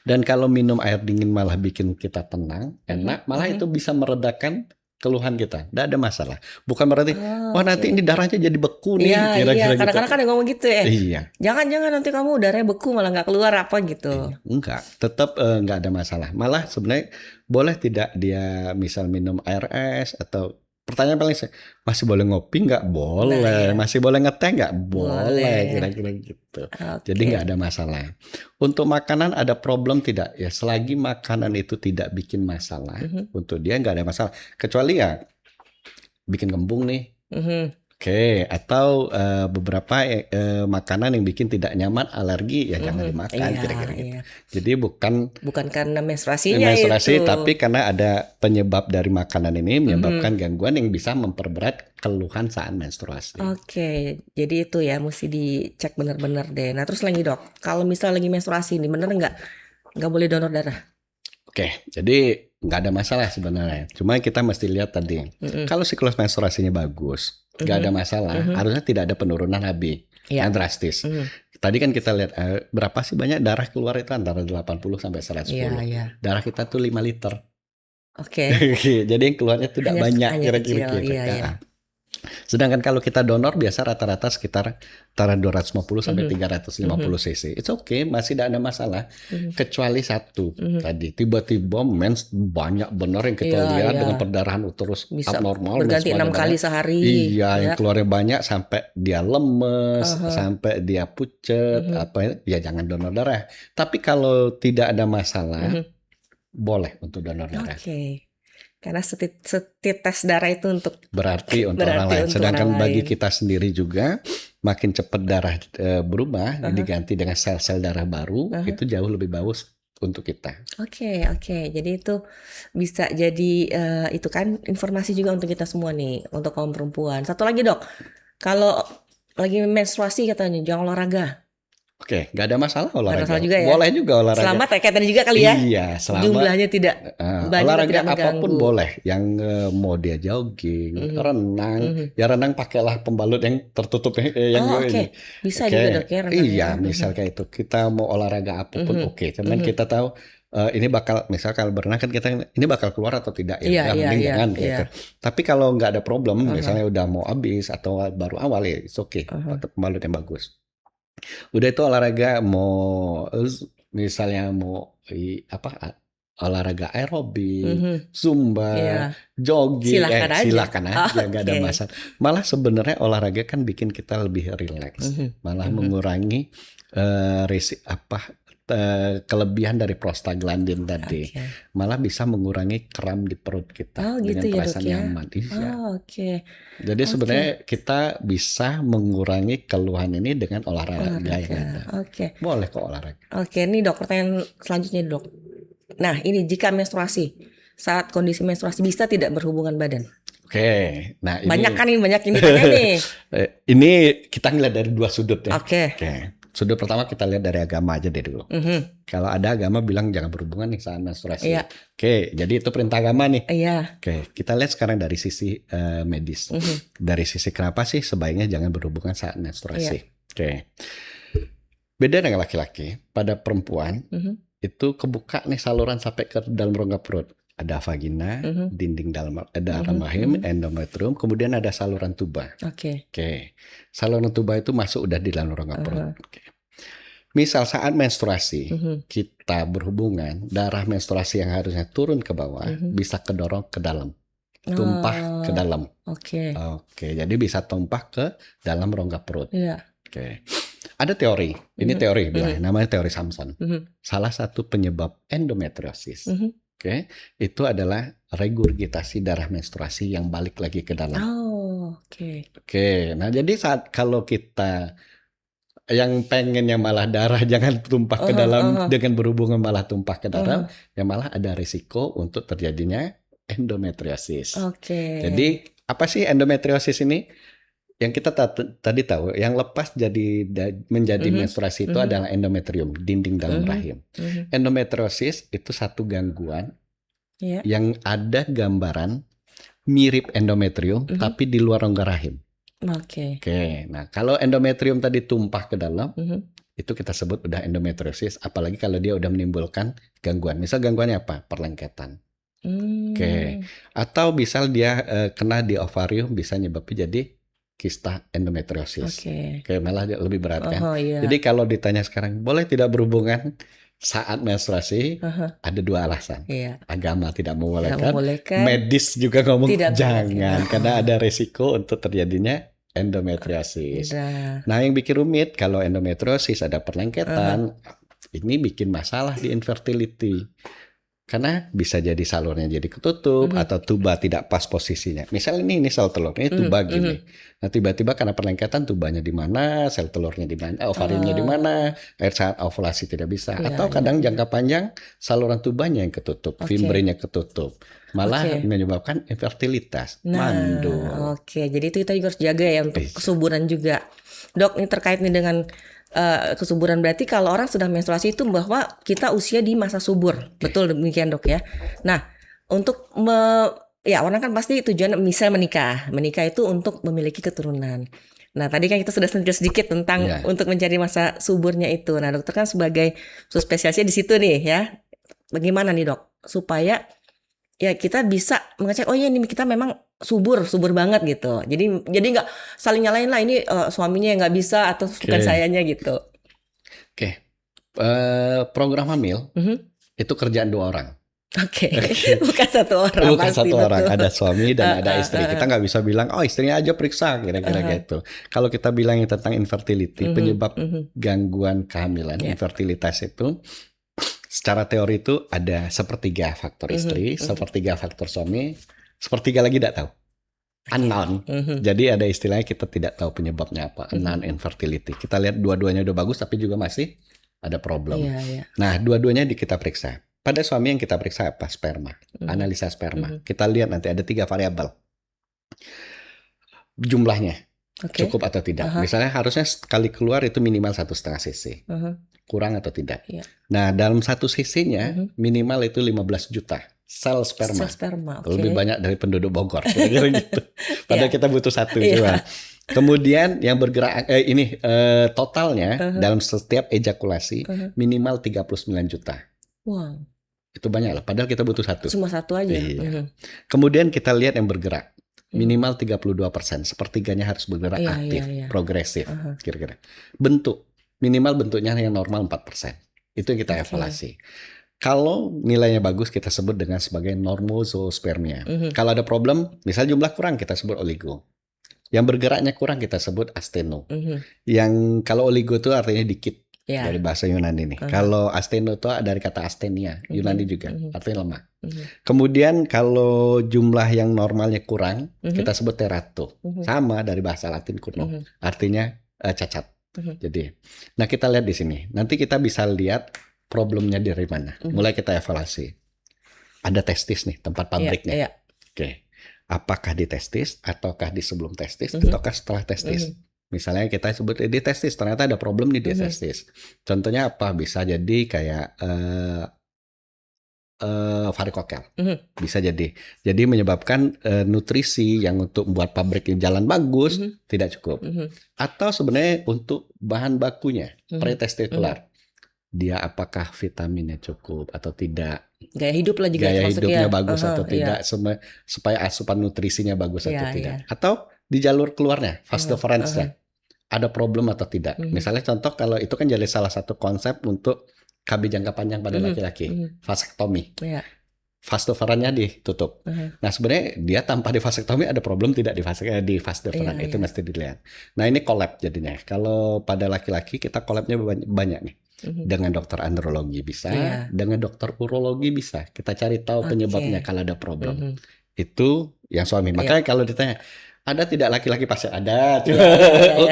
Dan kalau minum air dingin malah bikin kita tenang, enak, malah itu bisa meredakan keluhan kita, tidak ada masalah. Bukan berarti, nanti ini darahnya jadi beku nih. Iya. Kadang-kadang kan yang ngomong gitu ya. Iya. Jangan nanti kamu darahnya beku malah nggak keluar apa gitu. Enggak, tetap nggak ada masalah. Malah sebenarnya boleh tidak dia misal minum air es atau pertanyaan paling masih boleh ngopi nggak? Boleh. Masih boleh ngeteh nggak? Boleh. Kira-kira gitu. Jadi nggak ada masalah. Untuk makanan ada problem tidak? Ya selagi makanan itu tidak bikin masalah, untuk dia nggak ada masalah. Kecuali ya bikin kembung nih. Oke, atau beberapa makanan yang bikin tidak nyaman, alergi ya jangan dimakan kira-kira gitu. Jadi bukan karena menstruasi, tapi karena ada penyebab dari makanan ini menyebabkan gangguan yang bisa memperberat keluhan saat menstruasi. Oke, jadi itu ya mesti dicek benar-benar deh. Nah terus lagi Dok, kalau misalnya lagi menstruasi ini bener nggak boleh donor darah? Oke, jadi nggak ada masalah sebenarnya. Cuma kita mesti lihat tadi, kalau siklus menstruasinya bagus, nggak ada masalah. Harusnya tidak ada penurunan HB yang drastis. Tadi kan kita lihat berapa sih banyak darah keluar itu antara 80 sampai 110. Darah kita tuh 5 liter. Oke. Jadi yang keluarnya tuh tidak banyak kira-kira. Sedangkan kalau kita donor biasa rata-rata sekitar antara 250 sampai 350 cc. It's okay, masih tidak ada masalah. Kecuali satu tadi tiba-tiba mens banyak benar yang kita lihat dengan perdarahan terus bisa abnormal berganti 6 kali sehari. Iya, yang keluarnya banyak sampai dia lemes, sampai dia pucet ya jangan donor darah. Tapi kalau tidak ada masalah boleh untuk donor darah. Karena setetes darah itu berarti untuk orang lain. Sedangkan bagi kita sendiri juga makin cepat darah berubah diganti dengan sel-sel darah baru itu jauh lebih bagus untuk kita. Oke. Jadi itu bisa jadi itu kan informasi juga untuk kita semua nih untuk kaum perempuan. Satu lagi Dok, kalau lagi menstruasi katanya jangan olahraga. Oke, nggak ada masalah olahraga. Masalah juga ya? Boleh juga olahraga. Selamat kayak tadi juga kali ya? Iya, selamat. Jumlahnya tidak banyak, olahraga tidak apapun boleh. Yang mau dia jogging, renang. Ya renang pakailah pembalut yang tertutup yang ini. Bisa juga Dok ya renang. Iya, misal kayak itu. Kita mau olahraga apapun cuman kita tahu ini bakal misal kalau berenang kan kita ini bakal keluar atau tidak ya. Mending jangan gitu. Tapi kalau nggak ada problem, misalnya udah mau habis atau baru awal ya, it's okay. Pakai pembalut yang bagus. Udah itu olahraga mau misalnya mau olahraga aerobik, zumba, jogging, silakan aja, nggak ada masalah. Malah sebenarnya olahraga kan bikin kita lebih rileks, malah mengurangi kelebihan dari prostaglandin tadi. Malah bisa mengurangi kram di perut kita dengan gitu ya, perasaan Dok, ya? nyaman. Iya. Jadi Oke. sebenarnya kita bisa mengurangi keluhan ini dengan olahraga yang ada. Boleh kok olahraga. Nih Dok, pertanyaan selanjutnya Dok. Nah, ini jika menstruasi, saat kondisi menstruasi bisa tidak berhubungan badan? Nah ini banyak ini nih. Ini kita ngeliat dari dua sudut ya. Oke. Sudut pertama kita lihat dari agama aja deh dulu. Kalau ada agama bilang jangan berhubungan nih saat menstruasi. Jadi itu perintah agama nih. Kita lihat sekarang dari sisi medis. Dari sisi kenapa sih sebaiknya jangan berhubungan saat menstruasi. Beda dengan laki-laki, pada perempuan itu kebuka nih saluran sampai ke dalam rongga perut. Ada vagina, dinding dalam, ada rahim, endometrium, kemudian ada saluran tuba. Saluran tuba itu masuk udah di dalam rongga perut. Misal saat menstruasi kita berhubungan, darah menstruasi yang harusnya turun ke bawah bisa kedorong ke dalam, tumpah ke dalam. Jadi bisa tumpah ke dalam rongga perut. Ada teori, ini teori bilangnya, namanya teori Samson. Salah satu penyebab endometriosis, itu adalah regurgitasi darah menstruasi yang balik lagi ke dalam. Nah jadi saat kalau kita yang pengennya malah darah jangan tumpah ke dalam, dengan berhubungan malah tumpah ke dalam, ya malah ada risiko untuk terjadinya endometriosis. Jadi apa sih endometriosis ini? Yang kita tadi tahu, yang lepas menjadi menstruasi itu adalah endometrium, dinding dalam rahim. Endometriosis itu satu gangguan yang ada gambaran mirip endometrium tapi di luar rongga rahim. Nah kalau endometrium tadi tumpah ke dalam, itu kita sebut udah endometriosis. Apalagi kalau dia udah menimbulkan gangguan. Misal gangguannya apa? Perlengketan. Atau misal dia kena di ovarium, bisa nyebabnya jadi kista endometriosis. Malah lebih berat kan. Jadi kalau ditanya sekarang, boleh tidak berhubungan saat menstruasi? Ada dua alasan. Agama tidak membolehkan, medis juga ngomong jangan, karena ada risiko untuk terjadinya endometriosis. Nah yang bikin rumit kalau endometriosis ada perlengketan, ini bikin masalah di infertility. Karena bisa jadi salurnya jadi ketutup atau tuba tidak pas posisinya. Misal ini sel telur, ini tuba gini. Nah tiba-tiba karena perlengketan tubanya di mana, sel telurnya di mana, ovariumnya di mana, air saat ovulasi tidak bisa. Atau kadang jangka panjang saluran tubanya yang ketutup, fimbrinya ketutup. Malah menyebabkan infertilitas, mandul. Jadi itu kita juga harus jaga ya untuk kesuburan juga. Dok, ini terkait nih dengan kesuburan, berarti kalau orang sudah menstruasi itu bahwa kita usia di masa subur. Betul demikian Dok ya. Nah untuk orang kan pasti tujuan misal menikah itu untuk memiliki keturunan. Nah tadi kan kita sudah sentil sedikit tentang untuk mencari masa suburnya itu. Nah dokter kan sebagai spesialisnya di situ nih ya. Bagaimana nih Dok supaya ya kita bisa mengecek ini kita memang subur banget gitu. Jadi nggak saling nyalain lah ini suaminya yang nggak bisa atau bukan sayanya gitu. Program hamil itu kerjaan 2 orang. Bukan satu orang. Bukan satu orang, ada suami dan ada istri. Kita nggak bisa bilang istrinya aja periksa kira-kira gitu. Kalau kita bilangin tentang infertility, penyebab gangguan kehamilan, infertilitas itu secara teori itu ada sepertiga faktor istri, sepertiga faktor suami, sepertiga lagi tidak tahu. Unknown. Jadi ada istilahnya kita tidak tahu penyebabnya apa, unknown infertility. Kita lihat dua-duanya udah bagus tapi juga masih ada problem. Nah, dua-duanya kita periksa. Pada suami yang kita periksa apa? Sperma. Analisa sperma. Kita lihat nanti ada 3 variabel. Jumlahnya cukup atau tidak. Misalnya harusnya sekali keluar itu minimal 1,5 cc. Kurang atau tidak. Nah, dalam 1 cc-nya minimal itu 15 juta sel sperma. Lebih banyak dari penduduk Bogor. Kira-kira gitu. Padahal kita butuh 1 cuma. Kemudian yang bergerak totalnya dalam setiap ejakulasi minimal 39 juta. Wow. Itu banyak lah. Padahal kita butuh 1. Cuma 1 aja. Kemudian kita lihat yang bergerak. Minimal 32%. Sepertiganya harus bergerak aktif, progresif. Kira-kira. Bentuk. Minimal bentuknya yang normal 4%. Itu yang kita evaluasi. Kalau nilainya bagus kita sebut dengan sebagai normozoospermia. Kalau ada problem, misal jumlah kurang kita sebut oligo. Yang bergeraknya kurang kita sebut asteno. Yang kalau oligo itu artinya dikit. dari bahasa Yunani nih. Kalau asteno itu dari kata astenia, Yunani juga, artinya lemah. Kemudian kalau jumlah yang normalnya kurang, kita sebut terato. Sama dari bahasa Latin kuno, artinya cacat. Jadi, nah kita lihat di sini. Nanti kita bisa lihat problemnya dari mana. Mulai kita evaluasi. Ada testis nih, tempat pabriknya. Oke. Apakah di testis, ataukah di sebelum testis, ataukah setelah testis? Misalnya kita sebut di testis, ternyata ada problem di testis. Contohnya apa? Bisa jadi kayak varikokel. Bisa jadi menyebabkan nutrisi yang untuk membuat pabrik jalan bagus tidak cukup. Atau sebenarnya untuk bahan bakunya, pretestikular. Dia apakah vitaminnya cukup atau tidak, gaya hidup lah juga, gaya hidupnya bagus atau tidak, supaya asupan nutrisinya bagus atau tidak, atau di jalur keluarnya, vas deferensnya ada problem atau tidak. Misalnya contoh kalau itu kan jadi salah satu konsep untuk KB jangka panjang pada laki-laki, vasektomi. Vas deferennya ditutup. Nah sebenarnya dia tanpa di vasektomi ada problem tidak di vas deferen, itu mesti dilihat. Nah ini collab jadinya. Kalau pada laki-laki kita collabnya banyak nih. Dengan dokter andrologi bisa, dengan dokter urologi bisa. Kita cari tahu penyebabnya kalau ada problem. Itu yang suami. Makanya kalau ditanya, ada tidak laki-laki pasti ada.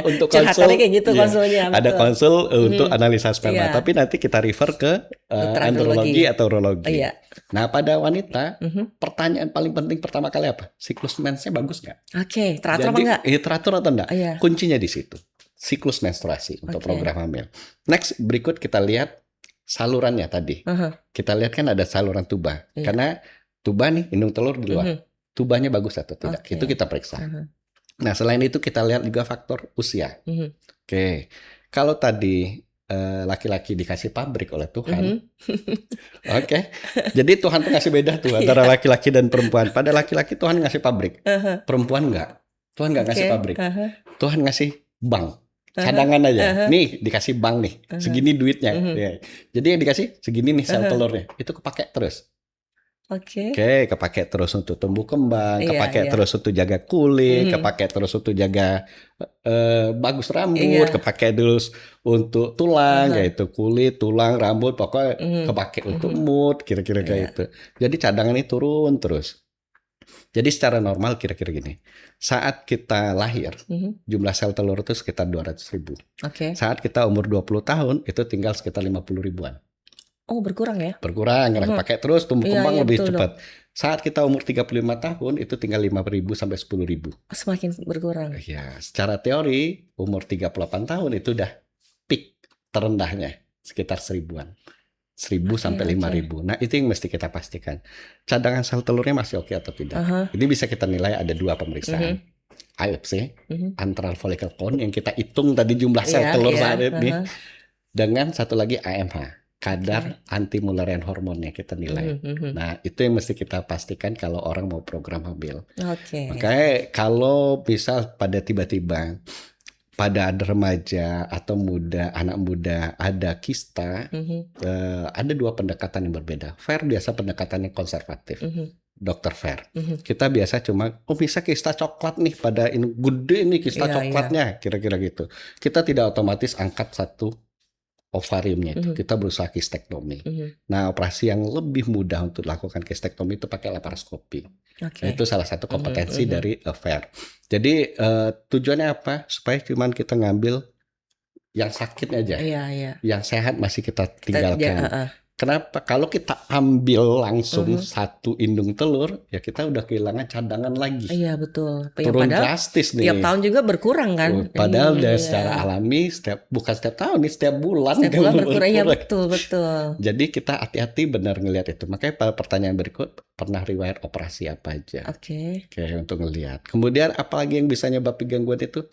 Untuk konsul, kayak gitu konsulnya. Ada konsul untuk analisa sperma. Tapi nanti kita refer ke andrologi atau urologi. Nah pada wanita, pertanyaan paling penting pertama kali apa? Siklus mensnya bagus nggak? Teratur apa enggak? Teratur atau enggak? Kuncinya di situ. Siklus menstruasi untuk program hamil. Next, berikut kita lihat salurannya tadi. Kita lihat kan ada saluran tuba. Karena tuba nih, indung telur di luar. Tubanya bagus atau tidak. Itu kita periksa. Nah, selain itu kita lihat juga faktor usia. Oke. Kalau tadi laki-laki dikasih pabrik oleh Tuhan. Jadi Tuhan tuh ngasih beda tuh antara laki-laki dan perempuan. Pada laki-laki Tuhan ngasih pabrik. Perempuan enggak. Tuhan enggak ngasih pabrik. Tuhan ngasih bank. Cadangan aja. Nih dikasih bank nih. Segini duitnya. Jadi yang dikasih segini nih sel telurnya. Itu kepake terus. Kepake terus untuk tumbuh kembang, kepake terus untuk jaga kulit, kepake terus untuk jaga bagus rambut, kepake terus untuk tulang, yaitu kulit, tulang, rambut, pokoknya kepake untuk mood, kira-kira kayak itu. Jadi cadangannya turun terus. Jadi secara normal kira-kira gini, saat kita lahir, jumlah sel telur itu sekitar 200.000. Saat kita umur 20 tahun, itu tinggal sekitar 50.000-an. Oh berkurang ya? Berkurang, karena pakai terus tumbuh kembang lebih cepat. Saat kita umur 35 tahun, itu tinggal 5.000 sampai 10.000. Semakin berkurang? Ya, secara teori, umur 38 tahun itu udah peak terendahnya, sekitar 1.000-an. 1.000 sampai 5.000. Nah itu yang mesti kita pastikan. Cadangan sel telurnya masih oke atau tidak. Ini bisa kita nilai ada 2 pemeriksaan. IFC, antral follicle count, yang kita hitung tadi jumlah sel telur saat ini. Dengan satu lagi AMH, kadar anti-Mullerian hormonnya kita nilai. Nah itu yang mesti kita pastikan kalau orang mau program hamil. Makanya kalau misal pada tiba-tiba pada remaja atau anak muda ada kista, ada 2 pendekatan yang berbeda. Fair biasa pendekatannya konservatif, dokter Fair. Kita biasa cuma, bisa kista coklat nih, pada ini gede nih kista coklatnya, kira-kira gitu. Kita tidak otomatis angkat satu ovariumnya itu, kita berusaha kistektomi. Nah operasi yang lebih mudah untuk lakukan kistektomi itu pakai laparoskopi. Nah, itu salah satu kompetensi dari Fair. Jadi tujuannya apa? Supaya cuman kita ngambil yang sakit aja, yang sehat masih kita tinggalkan. Kenapa? Kalau kita ambil langsung satu indung telur, ya kita udah kehilangan cadangan lagi. Iya betul. Turun drastis nih. Tiap tahun juga berkurang kan? Padahal secara alami bukan setiap tahun nih, setiap bulan. Setiap bulan berkurang. Ya betul. Jadi kita hati-hati benar ngelihat itu. Makanya pertanyaan berikut, pernah riwayat operasi apa aja? Oke, untuk ngelihat. Kemudian apalagi yang bisa nyebabin gangguan itu?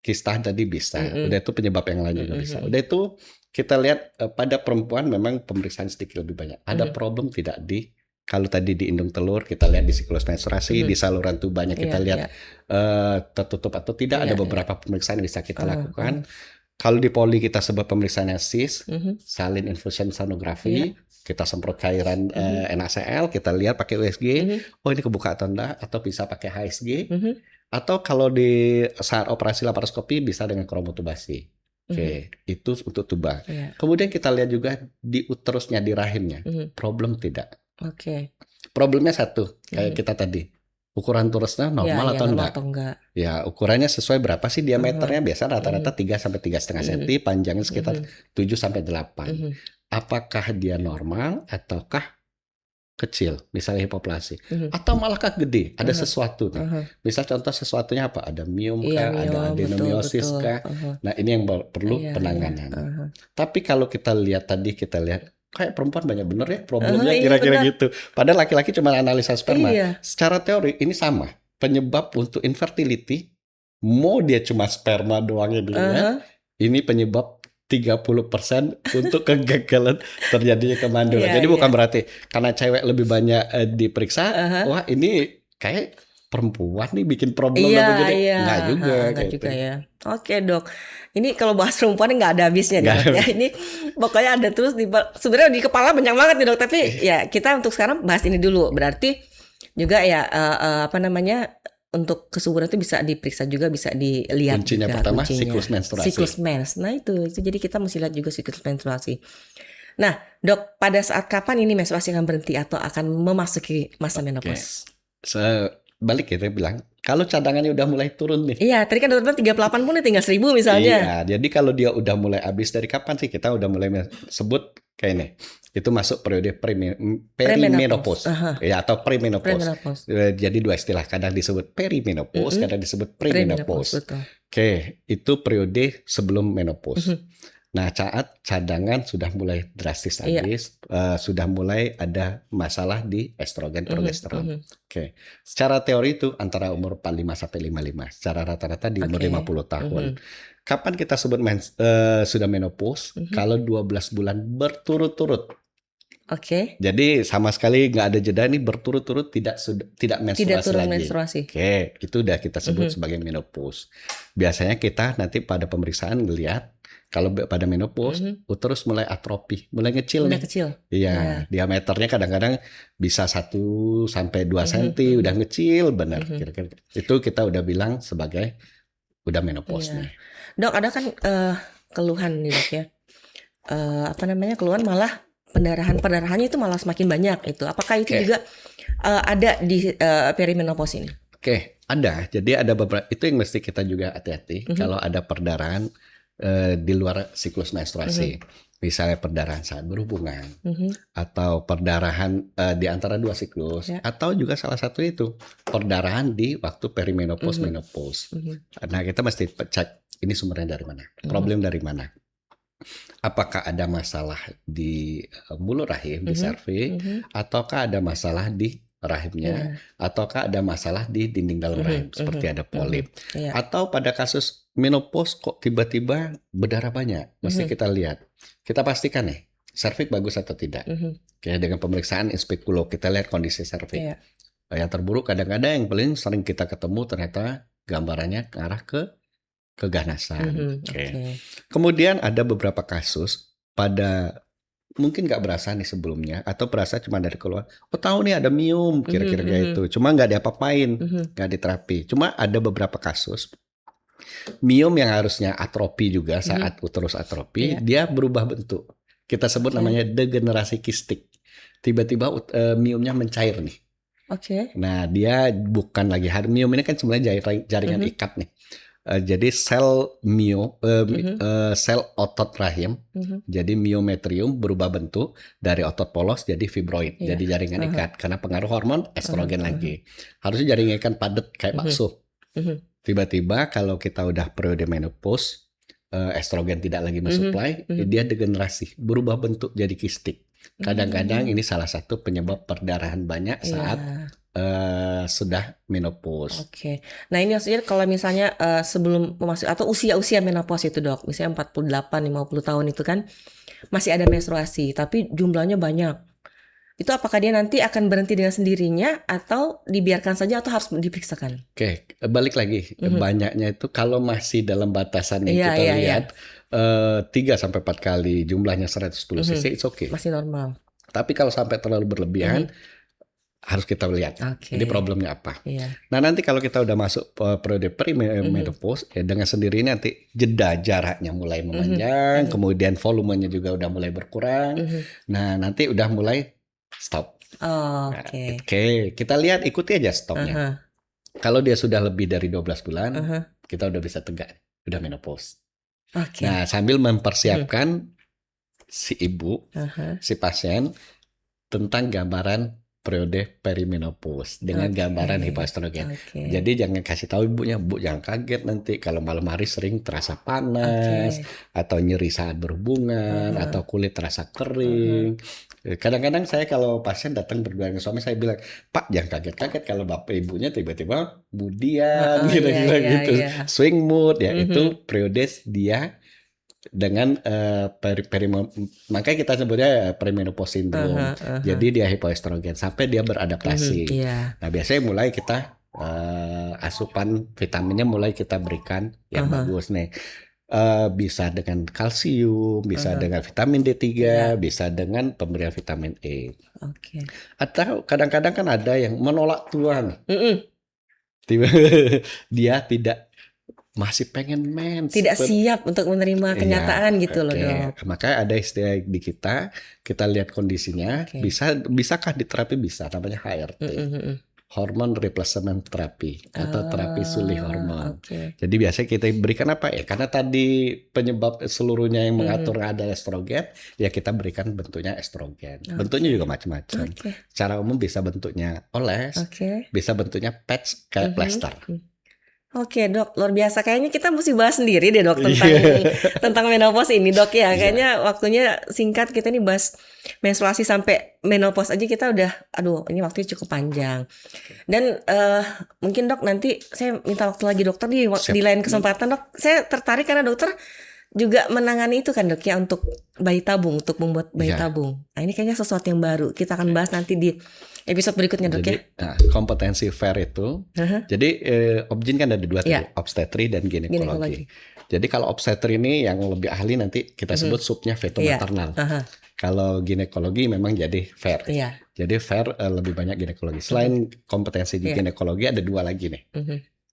Kista tadi bisa. Udah itu penyebab yang lain juga bisa. Udah itu kita lihat pada perempuan memang pemeriksaan sedikit lebih banyak. Ada problem tidak kalau tadi di indung telur kita lihat di siklus menstruasi, di saluran tubanya kita lihat tertutup atau tidak. Ada beberapa pemeriksaan yang bisa kita lakukan. Kalau di poli kita sebut pemeriksaan SIS, salin infusion sonografi. Kita semprot cairan NaCl, kita lihat pakai USG. Oh ini kebuka atau enggak, atau bisa pakai HSG. Atau kalau di saat operasi laparoskopi bisa dengan kromotubasi. Oke, itu untuk tuba. Iya. Kemudian kita lihat juga di uterusnya, di rahimnya. Problem tidak? Oke. Problemnya satu, kayak kita tadi. Ukuran uterusnya normal atau normal enggak? atau enggak. Ya, ukurannya sesuai berapa sih diameternya? Biasa rata-rata 3 sampai 3,5 cm, panjangnya sekitar 7 sampai 8. Apakah dia normal ataukah kecil, misalnya hipoplasi, atau malahkah gede, ada sesuatu nih. Misal contoh sesuatunya apa? Ada miom kah, ada adenomiosis kah? Nah, ini yang perlu penanganan. Tapi kalau kita lihat tadi, kayak perempuan banyak bener ya problemnya, kira-kira gitu. Padahal laki-laki cuma analisa sperma. Secara teori ini sama. Penyebab untuk infertility, mau dia cuma sperma doang yang dilihat, ini penyebab 30% untuk kegagalan terjadinya kemandulan. Jadi bukan berarti karena cewek lebih banyak diperiksa, wah ini kayak perempuan nih bikin problem lebih gede. Enggak juga. Enggak juga ya. Oke dok, ini kalau bahas perempuan nggak ada habisnya nih dok ya. Ini pokoknya ada terus sebenarnya di kepala banyak banget nih dok. Tapi ya kita untuk sekarang bahas ini dulu. Berarti juga ya untuk kesuburan itu bisa diperiksa juga, bisa dilihat. Kuncinya juga, pertama siklus menstruasi. Siklus mens. Nah itu jadi kita mesti lihat juga siklus menstruasi. Nah dok, pada saat kapan ini menstruasi akan berhenti atau akan memasuki masa menopause? Balik kita bilang, kalau cadangannya udah mulai turun nih. Iya, tadi kan dokter 38 pun nih tinggal 1000 misalnya. Iya, jadi kalau dia udah mulai habis dari kapan sih kita udah mulai sebut kayak ini. Itu masuk periode perimenopause. Ya, atau premenopause. Jadi dua istilah, kadang disebut perimenopause, kadang disebut premenopause. Oke, itu periode sebelum menopause. Nah, saat cadangan sudah mulai drastis habis, sudah mulai ada masalah di estrogen, progesteron. Oke. Secara teori itu antara umur 45 sampai 55. Secara rata-rata di umur 50 tahun. Kapan kita sebut sudah menopause? Kalau 12 bulan berturut-turut. Oke. Jadi sama sekali nggak ada jeda nih, berturut-turut tidak menstruasi tidak turun lagi. Menstruasi. Oke, itu udah kita sebut sebagai menopause. Biasanya kita nanti pada pemeriksaan ngelihat kalau pada menopause uterus mulai atrofi, mulai ngecil nih. Kecil. Iya, diameternya kadang-kadang bisa 1 sampai 2 cm, udah ngecil benar. Kira-kira itu kita udah bilang sebagai udah menopause nih. Dok, ada kan keluhan nih dok ya. Keluhan malah perdarahannya itu malah semakin banyak itu. Apakah itu juga ada di perimenopause ini? Oke, ada. Jadi ada beberapa, itu yang mesti kita juga hati-hati kalau ada perdarahan di luar siklus menstruasi. Misalnya perdarahan saat berhubungan, atau perdarahan di antara dua siklus, atau juga salah satu itu perdarahan di waktu perimenopause, menopause. Nah, kita mesti cek ini sumbernya dari mana, problem dari mana. Apakah ada masalah di mulut rahim, di serviks, ataukah ada masalah di rahimnya, ataukah ada masalah di dinding dalam rahim, seperti ada polip, atau pada kasus menopause kok tiba-tiba berdarah banyak, mesti kita lihat, kita pastikan nih serviks bagus atau tidak. Kayak dengan pemeriksaan inspekulog kita lihat kondisi serviks. Yang terburuk kadang-kadang yang paling sering kita ketemu ternyata gambarannya ke arah ke keganasan. Kemudian ada beberapa kasus pada mungkin nggak berasa nih sebelumnya, atau berasa cuma dari keluar, tahu nih ada miom, kira-kira kayak itu, cuma nggak diapa-apain, nggak diterapi. Cuma ada beberapa kasus miom yang harusnya atrofi juga saat uterus atrofi, dia berubah bentuk. Kita sebut namanya degenerasi kistik. Tiba-tiba miomnya mencair nih. Nah, dia bukan lagi miom ini kan sebenarnya jaringan ikat nih. Jadi sel sel otot rahim, jadi miometrium berubah bentuk dari otot polos jadi fibroid, jadi jaringan ikat karena pengaruh hormon estrogen lagi. Harusnya jaringan ikat padat kayak bakso. Tiba-tiba kalau kita udah periode menopause, estrogen tidak lagi mensuplai, dia degenerasi, berubah bentuk jadi kistik. Kadang-kadang ini salah satu penyebab perdarahan banyak saat sudah menopause. Nah ini maksudnya kalau misalnya sebelum memasuki atau usia-usia menopause itu dok, misalnya 48-50 tahun itu kan masih ada menstruasi, tapi jumlahnya banyak. Itu apakah dia nanti akan berhenti dengan sendirinya atau dibiarkan saja atau harus diperiksakan? Balik lagi, banyaknya itu kalau masih dalam batasan yang kita lihat 3-4 kali jumlahnya 110 cc, it's okay. Masih normal. Tapi kalau sampai terlalu berlebihan, harus kita lihat. Ini problemnya apa. Nah nanti kalau kita udah masuk periode perimenopause, ya dengan sendirinya nanti jeda jaraknya mulai memanjang, kemudian volumenya juga udah mulai berkurang. Nah nanti udah mulai stop. Oke, kita lihat, ikuti aja stopnya. Kalau dia sudah lebih dari 12 bulan, kita udah bisa tegak, udah menopause. Nah sambil mempersiapkan si ibu, si pasien tentang gambaran periode perimenopause dengan gambaran hipoestrogen. Jadi jangan kasih tahu ibunya, Bu jangan kaget nanti kalau malam hari sering terasa panas atau nyeri saat berhubungan atau kulit terasa kering. Kadang-kadang saya kalau pasien datang berdua dengan suami, saya bilang, Pak jangan kaget-kaget kalau bapak ibunya tiba-tiba budian gitu, swing mood ya, itu periode dia dengan makanya kita sebutnya perimenopause syndrome. Jadi dia hipoestrogen sampai dia beradaptasi. Nah biasanya mulai kita asupan vitaminnya mulai kita berikan yang bagus nih. Bisa dengan kalsium, bisa dengan vitamin D3, bisa dengan pemberian vitamin E. Atau kadang-kadang kan ada yang menolak Tuhan. Dia tidak, masih pengen mens, tidak siap untuk menerima kenyataan gitu loh dok. Makanya ada istilah di kita lihat kondisinya, bisakah diterapi, bisa, namanya HRT, hormon replacement therapy atau terapi sulih hormon. Jadi biasanya kita berikan apa ya? Karena tadi penyebab seluruhnya yang mengatur ada estrogen, ya kita berikan bentuknya estrogen. Bentuknya juga macam-macam. Secara umum bisa bentuknya oles, bisa bentuknya patch kayak plester. Oke dok, luar biasa. Kayaknya kita mesti bahas sendiri deh dok tentang menopause ini dok ya. Kayaknya waktunya singkat, kita nih bahas menstruasi sampai menopause aja kita udah, aduh ini waktunya cukup panjang. Dan mungkin dok nanti saya minta waktu lagi dokter di lain kesempatan dok. Saya tertarik karena dokter juga menangani itu kan dok ya, untuk bayi tabung, untuk membuat bayi tabung. Nah ini kayaknya sesuatu yang baru. Kita akan bahas nanti di episode berikutnya dok. Jadi, ya. Kompetensi FAIR itu, jadi obgyn kan ada dua tadi, obstetri dan ginekologi. Jadi kalau obstetri ini yang lebih ahli nanti kita sebut subnya feto-maternal. Kalau ginekologi memang jadi FAIR. Jadi FAIR lebih banyak ginekologi. Selain kompetensi di ginekologi ada dua lagi nih.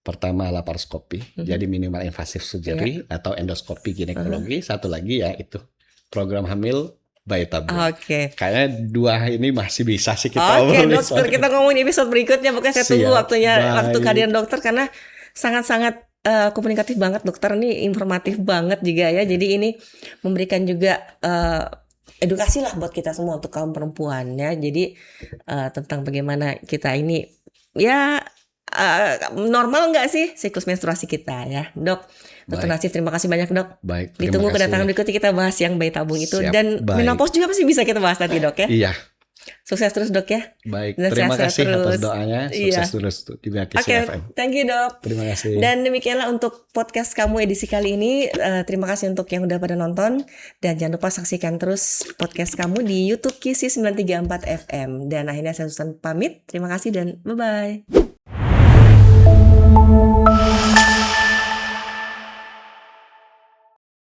Pertama laparoskopi, jadi minimal invasif surgery atau endoskopi ginekologi. Satu lagi ya itu program hamil bayi tabung. Kayaknya dua ini masih bisa sih kita obrolin. Dokter, kita ngomongin episode berikutnya. Pokoknya saya tunggu waktu kehadiran dokter karena sangat-sangat komunikatif banget dokter. Ini informatif banget juga ya. Jadi ini memberikan juga edukasi lah buat kita semua untuk kaum perempuan ya. Jadi tentang bagaimana kita ini ya normal nggak sih siklus menstruasi kita ya dok. Dokter Nasif, terima kasih banyak dok. Ditunggu kedatangan berikutnya, kita bahas yang bayi tabung itu. Dan menopause juga pasti bisa kita bahas nanti dok ya. Iya. Sukses terus dok ya. Baik, terima kasih atas doanya. Sukses terus juga KCFM. Thank you dok. Terima kasih. Dan demikianlah untuk podcast kamu edisi kali ini. Terima kasih untuk yang udah pada nonton. Dan jangan lupa saksikan terus podcast kamu di YouTube KISI 934 FM. Dan akhirnya saya Susan pamit. Terima kasih dan bye-bye.